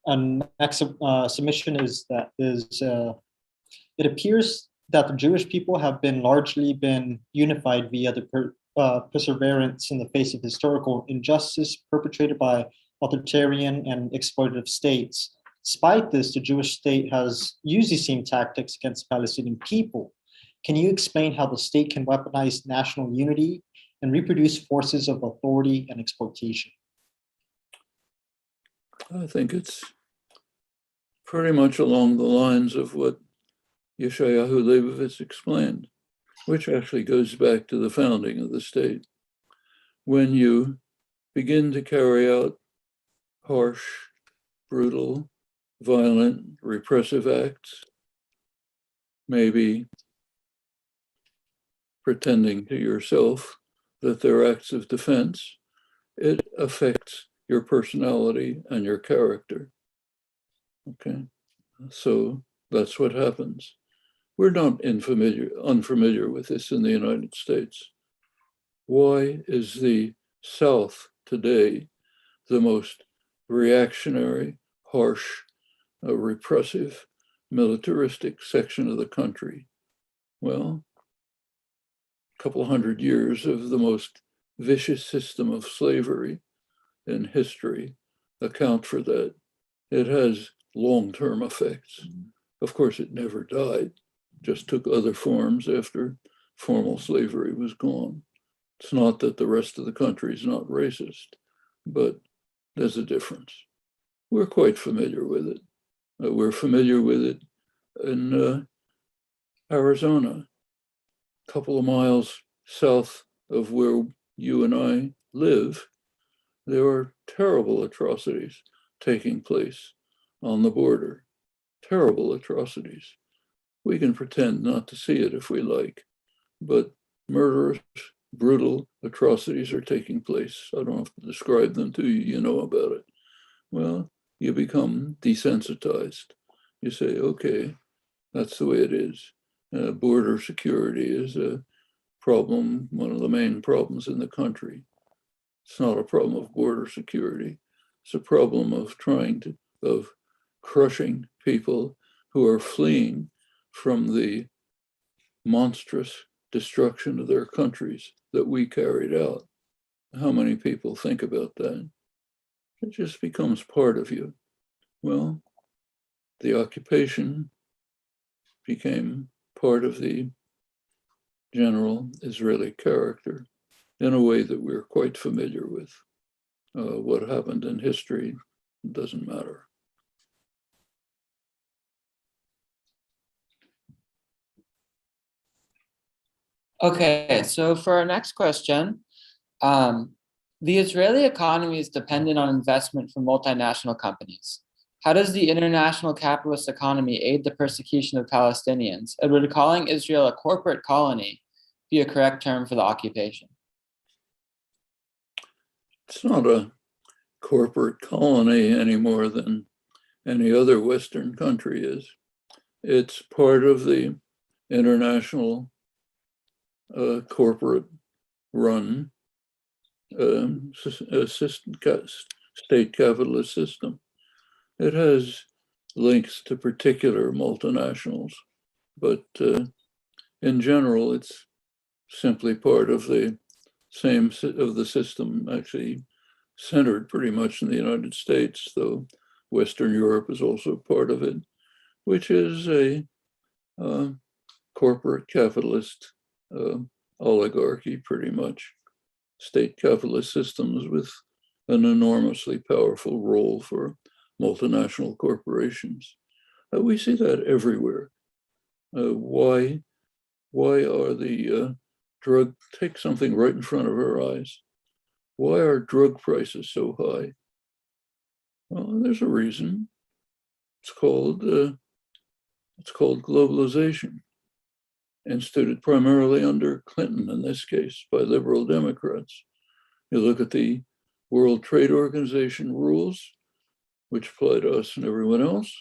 Speaker 5: And next submission is that it appears that the Jewish people have largely been unified via the perseverance in the face of historical injustice perpetrated by authoritarian and exploitative states. Despite this, the Jewish state has used these same tactics against Palestinian people. Can you explain how the state can weaponize national unity and reproduce forces of authority and exploitation?
Speaker 4: I think it's pretty much along the lines of what Yeshayahu Leibovitz explained, which actually goes back to the founding of the state. When you begin to carry out harsh, brutal, violent, repressive acts, maybe pretending to yourself that they're acts of defense, it affects your personality and your character. Okay, so that's what happens. We're not unfamiliar with this in the United States. Why is the South today the most reactionary, harsh, repressive, militaristic section of the country? Well, a couple hundred years of the most vicious system of slavery in history account for that. It has long-term effects. Of course, it never died, just took other forms after formal slavery was gone. It's not that the rest of the country is not racist, but there's a difference. We're quite familiar with it. We're familiar with it in Arizona, a couple of miles south of where you and I live. There are terrible atrocities taking place on the border, terrible atrocities. We can pretend not to see it if we like, but murderous, brutal atrocities are taking place. I don't have to describe them to you, you know about it. Well, you become desensitized. You say, okay, that's the way it is. Border security is a problem, one of the main problems in the country. It's not a problem of border security. It's a problem of of crushing people who are fleeing from the monstrous destruction of their countries that we carried out. How many people think about that? It just becomes part of you. Well, the occupation became part of the general Israeli character in a way that we're quite familiar with. What happened in history doesn't matter.
Speaker 6: Okay, so for our next question, the Israeli economy is dependent on investment from multinational companies. How does the international capitalist economy aid the persecution of Palestinians? And would calling Israel a corporate colony be a correct term for the occupation?
Speaker 4: It's not a corporate colony any more than any other Western country is. It's part of the international corporate run state capitalist system. It has links to particular multinationals, but in general, it's simply part of the same of the system, actually centered pretty much in the United States, though Western Europe is also part of it, which is a corporate capitalist oligarchy, pretty much. State capitalist systems with an enormously powerful role for multinational corporations. We see that everywhere. Why are the take something right in front of our eyes. Why are drug prices so high? Well, there's a reason. It's called globalization, instituted primarily under Clinton, in this case, by liberal Democrats. You look at the World Trade Organization rules, which apply to us and everyone else.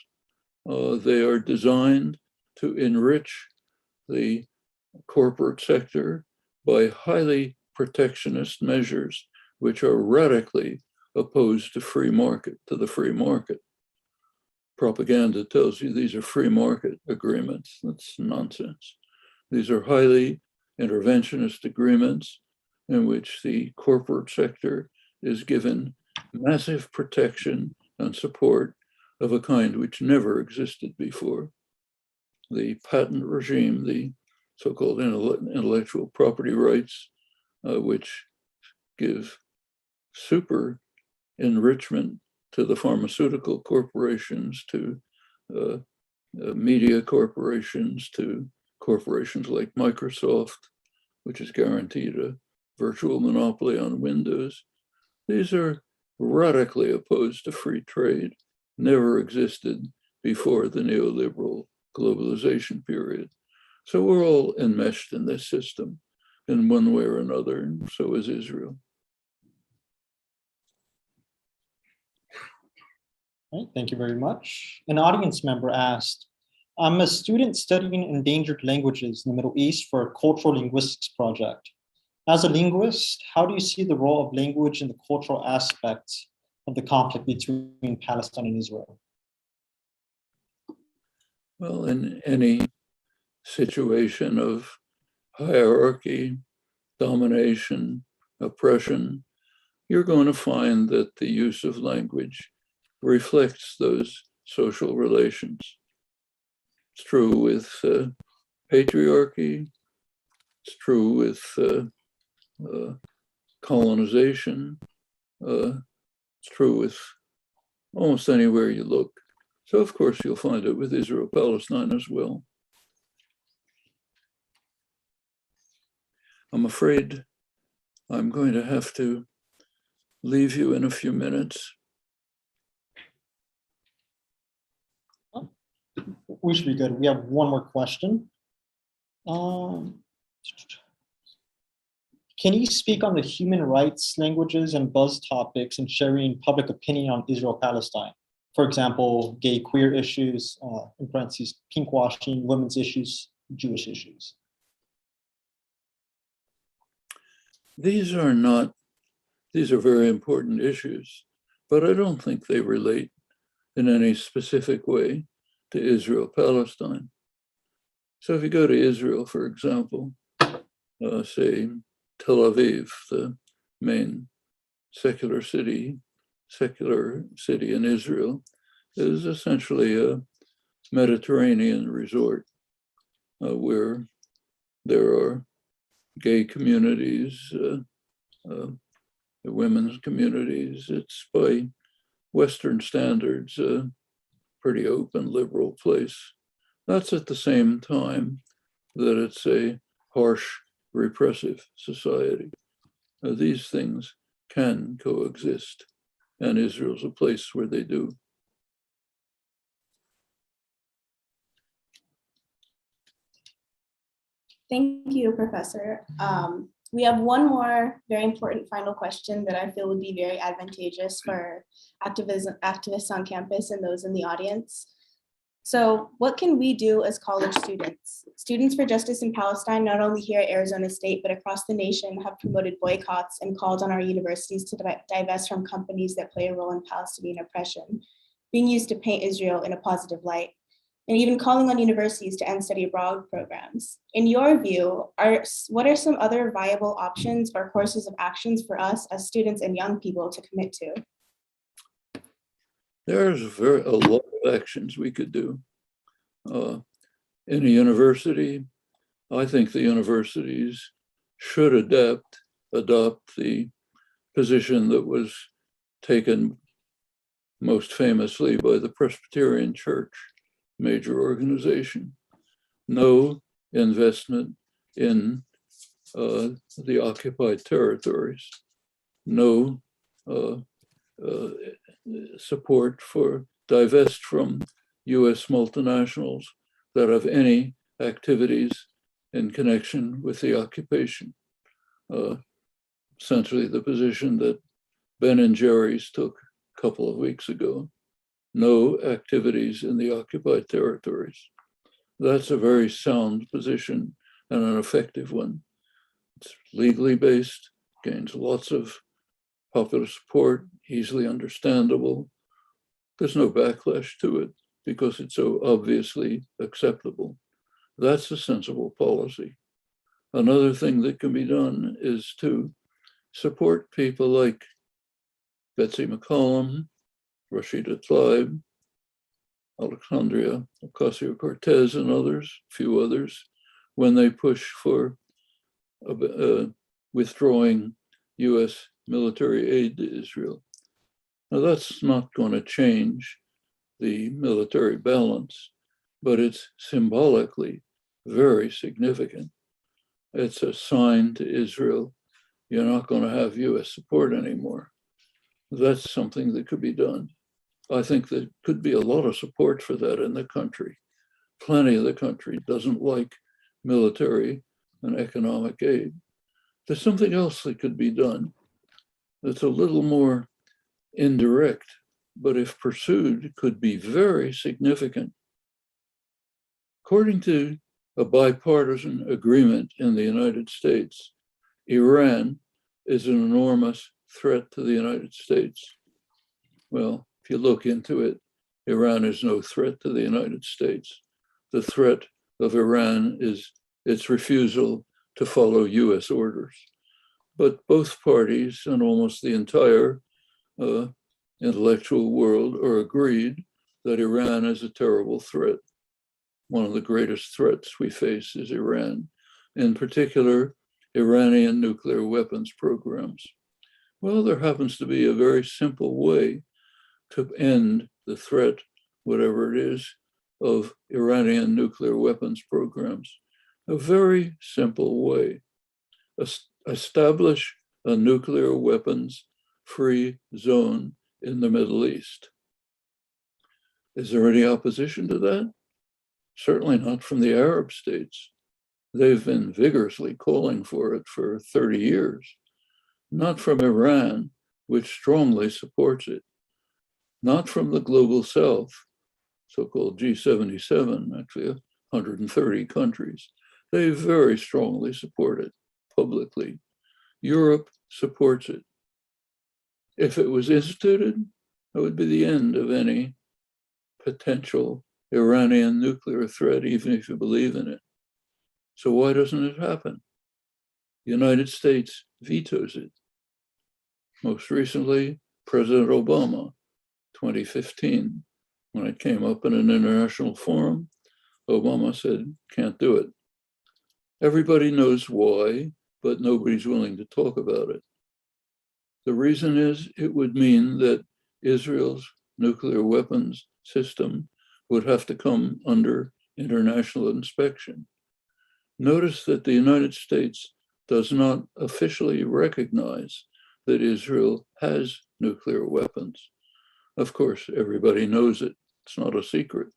Speaker 4: They are designed to enrich the corporate sector by highly protectionist measures, which are radically opposed to the free market. Propaganda tells you these are free market agreements. That's nonsense. These are highly interventionist agreements in which the corporate sector is given massive protection and support of a kind which never existed before. The patent regime, the so-called intellectual property rights, which give super enrichment to the pharmaceutical corporations, to media corporations, to corporations like Microsoft, which is guaranteed a virtual monopoly on Windows. These are radically opposed to free trade, never existed before the neoliberal globalization period. So we're all enmeshed in this system in one way or another, and so is Israel.
Speaker 5: Right, thank you very much. An audience member asked, I'm a student studying endangered languages in the Middle East for a cultural linguistics project. As a linguist, how do you see the role of language in the cultural aspects of the conflict between Palestine and Israel?
Speaker 4: Well, in any situation of hierarchy, domination, oppression, you're going to find that the use of language reflects those social relations. It's true with patriarchy, it's true with colonization, it's true with almost anywhere you look. So of course you'll find it with Israel-Palestine as well. I'm afraid I'm going to have to leave you in a few minutes.
Speaker 5: We should be good. We have one more question. Can you speak on the human rights, languages, and buzz topics in sharing public opinion on Israel-Palestine? For example, gay queer issues, in parentheses, pinkwashing, women's issues, Jewish issues.
Speaker 4: These are very important issues, but I don't think they relate in any specific way to Israel-Palestine. So if you go to Israel, for example, say Tel Aviv, the main secular city in Israel, is essentially a Mediterranean resort where there are gay communities, women's communities. It's by Western standards a pretty open, liberal place. That's at the same time that it's a harsh, repressive society. These things can coexist, and Israel's a place where they do.
Speaker 1: Thank you, Professor. We have one more very important final question that I feel would be very advantageous for activists on campus and those in the audience. So what can we do as college students? Students for Justice in Palestine, not only here at Arizona State, but across the nation, have promoted boycotts and called on our universities to divest from companies that play a role in Palestinian oppression, being used to paint Israel in a positive light, and even calling on universities to end study abroad programs. In your view, what are some other viable options or courses of actions for us as students and young people to commit to?
Speaker 4: There's a lot of actions we could do. In a university, I think the universities should adopt the position that was taken most famously by the Presbyterian Church, major organization. No investment in the occupied territories. No support for divest from US multinationals that have any activities in connection with the occupation. Essentially the position that Ben and Jerry's took a couple of weeks ago. No activities in the occupied territories. That's a very sound position and an effective one. It's legally based, gains lots of popular support, easily understandable. There's no backlash to it because it's so obviously acceptable. That's a sensible policy. Another thing that can be done is to support people like Betsy McCollum, Rashida Tlaib, Alexandria Ocasio-Cortez, and others, a few others, when they push for withdrawing US military aid to Israel. Now that's not going to change the military balance, but it's symbolically very significant. It's a sign to Israel, you're not going to have US support anymore. That's something that could be done. I think there could be a lot of support for that in the country. Plenty of the country doesn't like military and economic aid. There's something else that could be done that's a little more indirect, but if pursued, could be very significant. According to a bipartisan agreement in the United States, Iran is an enormous threat to the United States. Well, if you look into it, Iran is no threat to the United States. The threat of Iran is its refusal to follow US orders. But both parties and almost the entire intellectual world are agreed that Iran is a terrible threat. One of the greatest threats we face is Iran, in particular, Iranian nuclear weapons programs. Well, there happens to be a very simple way to end the threat, whatever it is, of Iranian nuclear weapons programs. A very simple way. Establish a nuclear weapons free zone in the Middle East. Is there any opposition to that? Certainly not from the Arab states. They've been vigorously calling for it for 30 years. Not from Iran, which strongly supports it. Not from the global south, so-called G77, actually 130 countries. They very strongly support it publicly. Europe supports it. If it was instituted, it would be the end of any potential Iranian nuclear threat, even if you believe in it. So why doesn't it happen? The United States vetoes it. Most recently, President Obama, 2015, when it came up in an international forum, Obama said, can't do it. Everybody knows why, but nobody's willing to talk about it. The reason is it would mean that Israel's nuclear weapons system would have to come under international inspection. Notice that the United States does not officially recognize that Israel has nuclear weapons. Of course, everybody knows it. It's not a secret,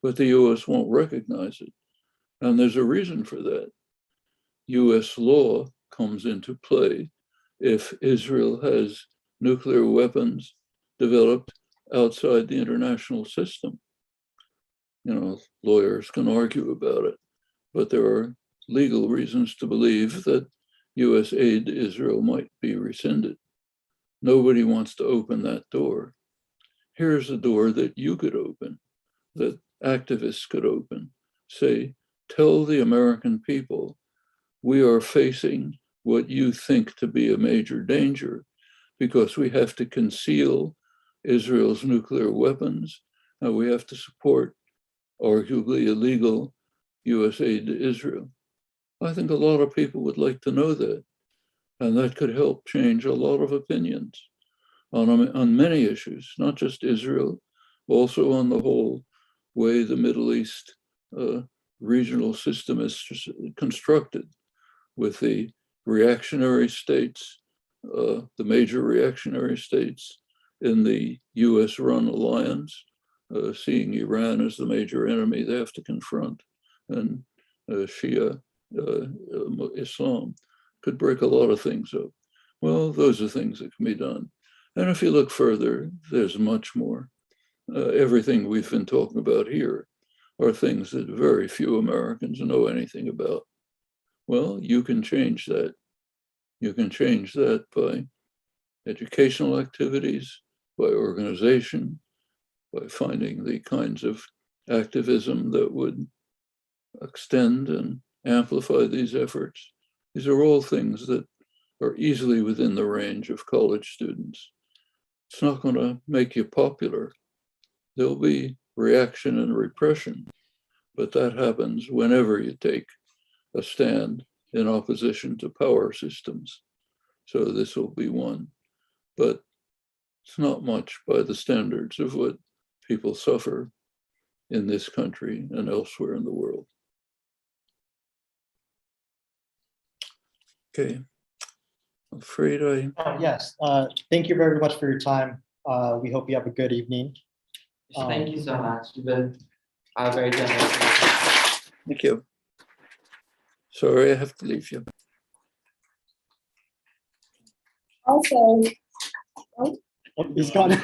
Speaker 4: but the US won't recognize it. And there's a reason for that. US law comes into play if Israel has nuclear weapons developed outside the international system. Lawyers can argue about it, but there are legal reasons to believe that US aid to Israel might be rescinded. Nobody wants to open that door. Here's a door that you could open, that activists could open. Say, tell the American people, we are facing what you think to be a major danger because we have to conceal Israel's nuclear weapons and we have to support arguably illegal US aid to Israel. I think a lot of people would like to know that, and that could help change a lot of opinions on many issues, not just Israel, also on the whole way the Middle East regional system is constructed with the reactionary states, the major reactionary states in the US-run alliance, seeing Iran as the major enemy they have to confront, and Shia Islam could break a lot of things up. Well, those are things that can be done. And if you look further, there's much more. Everything we've been talking about here are things that very few Americans know anything about. Well, you can change that. You can change that by educational activities, by organization, by finding the kinds of activism that would extend and amplify these efforts. These are all things that are easily within the range of college students. It's not going to make you popular. There'll be reaction and repression, but that happens whenever you take a stand in opposition to power systems. So this will be one, but it's not much by the standards of what people suffer in this country and elsewhere in the world. Okay, I'm afraid
Speaker 5: Yes, thank you very much for your time. We hope you have a good evening.
Speaker 3: Thank you so much. You've been very generous.
Speaker 4: Thank you. Sorry, I have to leave you.
Speaker 1: Also,
Speaker 5: Oh, he's gone.
Speaker 1: well,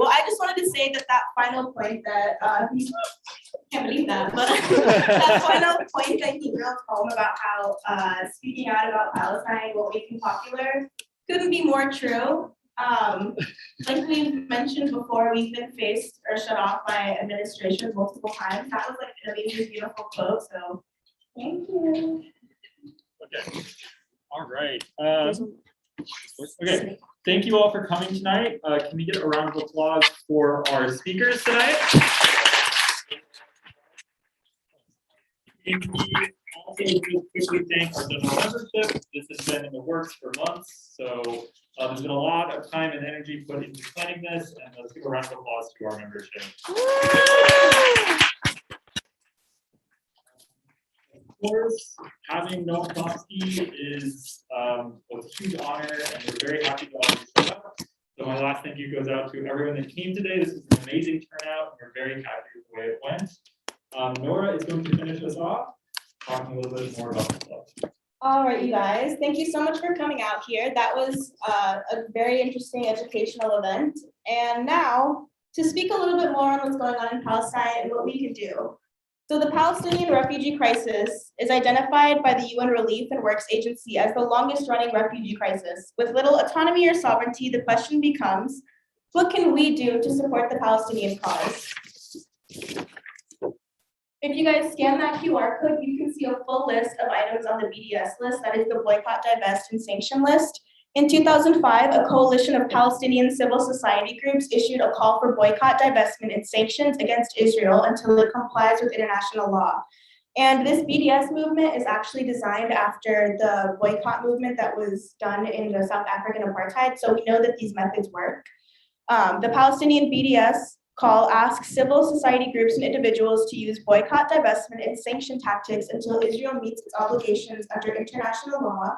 Speaker 1: I just wanted to say that final point that can't believe that, but that final point that he drilled home about how speaking out about Palestine will make him popular couldn't be more true. Like we've mentioned before, we've been faced or shut off by administrations multiple times. That was like an amazing, beautiful quote. So thank you.
Speaker 7: Okay. All right. Okay. Thank you all for coming tonight. Can we get a round of applause for our speakers tonight? And we also just quickly thank our general membership. This has been in the works for months, so there's been a lot of time and energy put into planning this, and let's give a round of applause to our membership. Of course, having Noam Chomsky is was a huge honor, and we're very happy to all you showed up. So my last thank you goes out to everyone that came today. This was an amazing turnout, and we're very happy with the way it went. Nora is going to finish us off, talking a little bit more about herself.
Speaker 1: All right, you guys, thank you so much for coming out here. That was a very interesting educational event. And now to speak a little bit more on what's going on in Palestine and what we can do. So the Palestinian refugee crisis is identified by the UN Relief and Works Agency as the longest running refugee crisis. With little autonomy or sovereignty, the question becomes, what can we do to support the Palestinian cause? If you guys scan that QR code, you can see a full list of items on the BDS list, that is the Boycott, Divest, and Sanction list. In 2005, a coalition of Palestinian civil society groups issued a call for boycott, divestment, and sanctions against Israel until it complies with international law. And this BDS movement is actually designed after the boycott movement that was done in the South African apartheid, so we know that these methods work. The Palestinian BDS call asks civil society groups and individuals to use boycott, divestment, and sanction tactics until Israel meets its obligations under international law.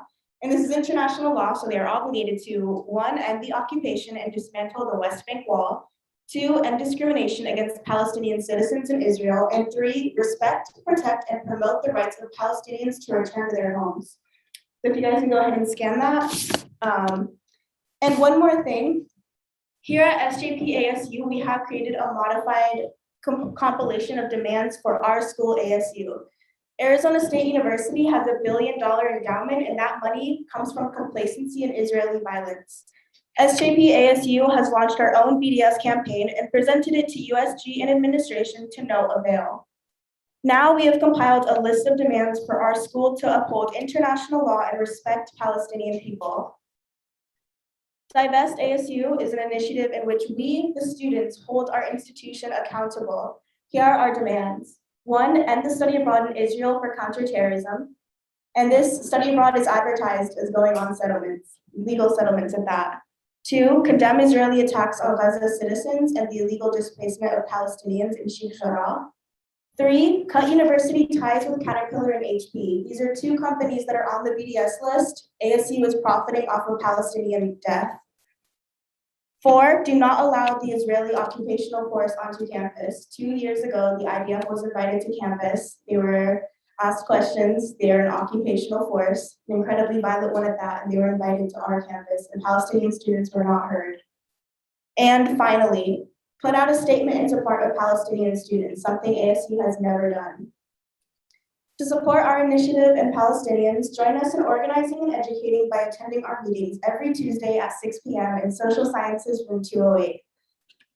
Speaker 1: And this is international law, so they are obligated to, 1, end the occupation and dismantle the West Bank wall, 2, end discrimination against Palestinian citizens in Israel, and 3, respect, protect, and promote the rights of Palestinians to return to their homes. So if you guys can go ahead and scan that. And one more thing, here at SJP ASU, we have created a modified compilation of demands for our school ASU. Arizona State University has $1 billion endowment, and that money comes from complacency and Israeli violence. SJP ASU has launched our own BDS campaign and presented it to USG and administration to no avail. Now we have compiled a list of demands for our school to uphold international law and respect Palestinian people. Divest ASU is an initiative in which we, the students, hold our institution accountable. Here are our demands. 1, end the study abroad in Israel for counterterrorism. And this study abroad is advertised as going on settlements, legal settlements at that. 2, condemn Israeli attacks on Gaza citizens and the illegal displacement of Palestinians in Sheikh Jarrah. 3, cut university ties with Caterpillar and HP. These are 2 companies that are on the BDS list. ASU is profiting off of Palestinian death. 4, do not allow the Israeli occupational force onto campus. 2 years ago, the IDF was invited to campus. They were asked questions. They are an occupational force, an incredibly violent one at that, and they were invited to our campus, and Palestinian students were not heard. And finally, put out a statement in support of Palestinian students, something ASU has never done. To support our initiative and Palestinians, join us in organizing and educating by attending our meetings every Tuesday at 6 p.m. in Social Sciences Room 208.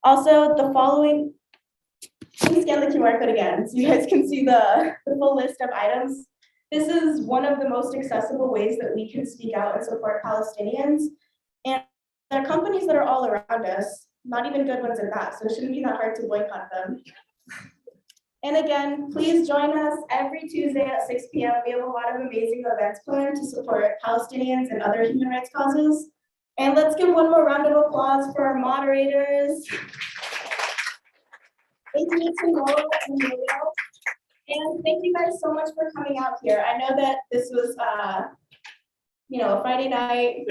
Speaker 1: Also, the following, please scan the QR code again so you guys can see the full list of items. This is one of the most accessible ways that we can speak out and support Palestinians. And there are companies that are all around us, not even good ones at that, so it shouldn't be that hard to boycott them. And again, please join us every Tuesday at 6 p.m. We have a lot of amazing events planned to support Palestinians and other human rights causes. And let's give one more round of applause for our moderators. Thank you to Noah and Mario. And thank you guys so much for coming out here. I know that this was, a Friday night.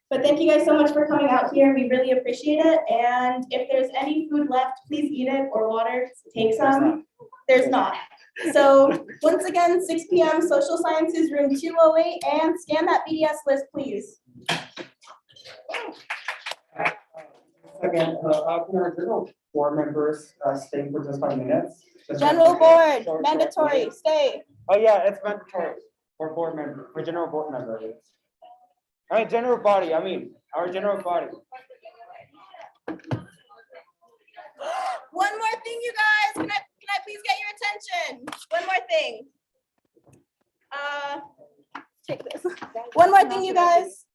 Speaker 1: But thank you guys so much for coming out here. We really appreciate it. And if there's any food left, please eat it, or water, take some. There's not. So once again, 6 p.m. Social Sciences Room 208, and scan that BDS list, please.
Speaker 8: Again, can our general board members stay for just 5 minutes?
Speaker 1: General board, mandatory, stay.
Speaker 8: Oh yeah, it's mandatory for board member, for general board members. All right, general body, our general body.
Speaker 1: One more thing, you guys. Can I please get your attention? One more thing. Take this. One more thing, you guys.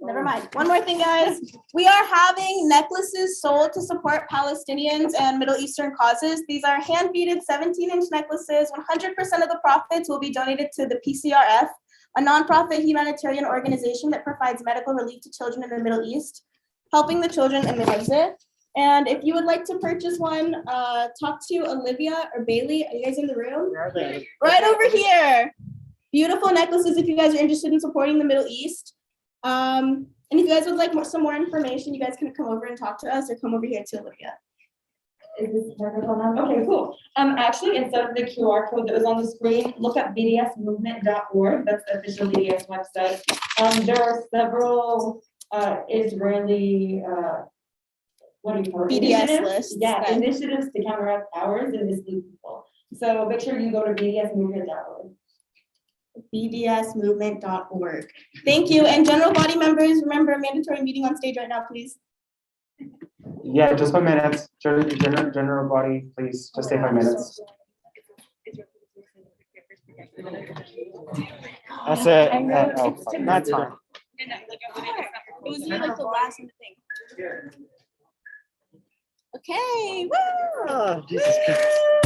Speaker 1: Never mind. One more thing, guys. We are having necklaces sold to support Palestinians and Middle Eastern causes. These are hand-beaded 17-inch necklaces. 100% of the profits will be donated to the PCRF, a nonprofit humanitarian organization that provides medical relief to children in the Middle East, helping the children in the Gaza. And if you would like to purchase one, talk to Olivia or Bailey. Are you guys in the room? Right over here. Beautiful necklaces if you guys are interested in supporting the Middle East. And if you guys would like some more information, you guys can come over and talk to us, or come over here to Olivia.
Speaker 9: Is this microphone on? Okay, cool. Actually, instead of the QR code that was on the screen, look up bdsmovement.org. That's the official BDS website. There are several Israeli, what do you call it?
Speaker 1: BDS
Speaker 9: Initiatives?
Speaker 1: lists.
Speaker 9: Yeah, initiatives to counteract ours and mislead people. So make sure you go to bdsmovement.org.
Speaker 1: bdsmovement.org. Thank you. And general body members, remember, mandatory meeting on stage right now, please.
Speaker 8: Yeah, just 5 minutes. General body, please, just stay 5 minutes. That's it. That's fine.
Speaker 1: It was you like the last thing. Okay. Woo!
Speaker 5: Jesus Christ.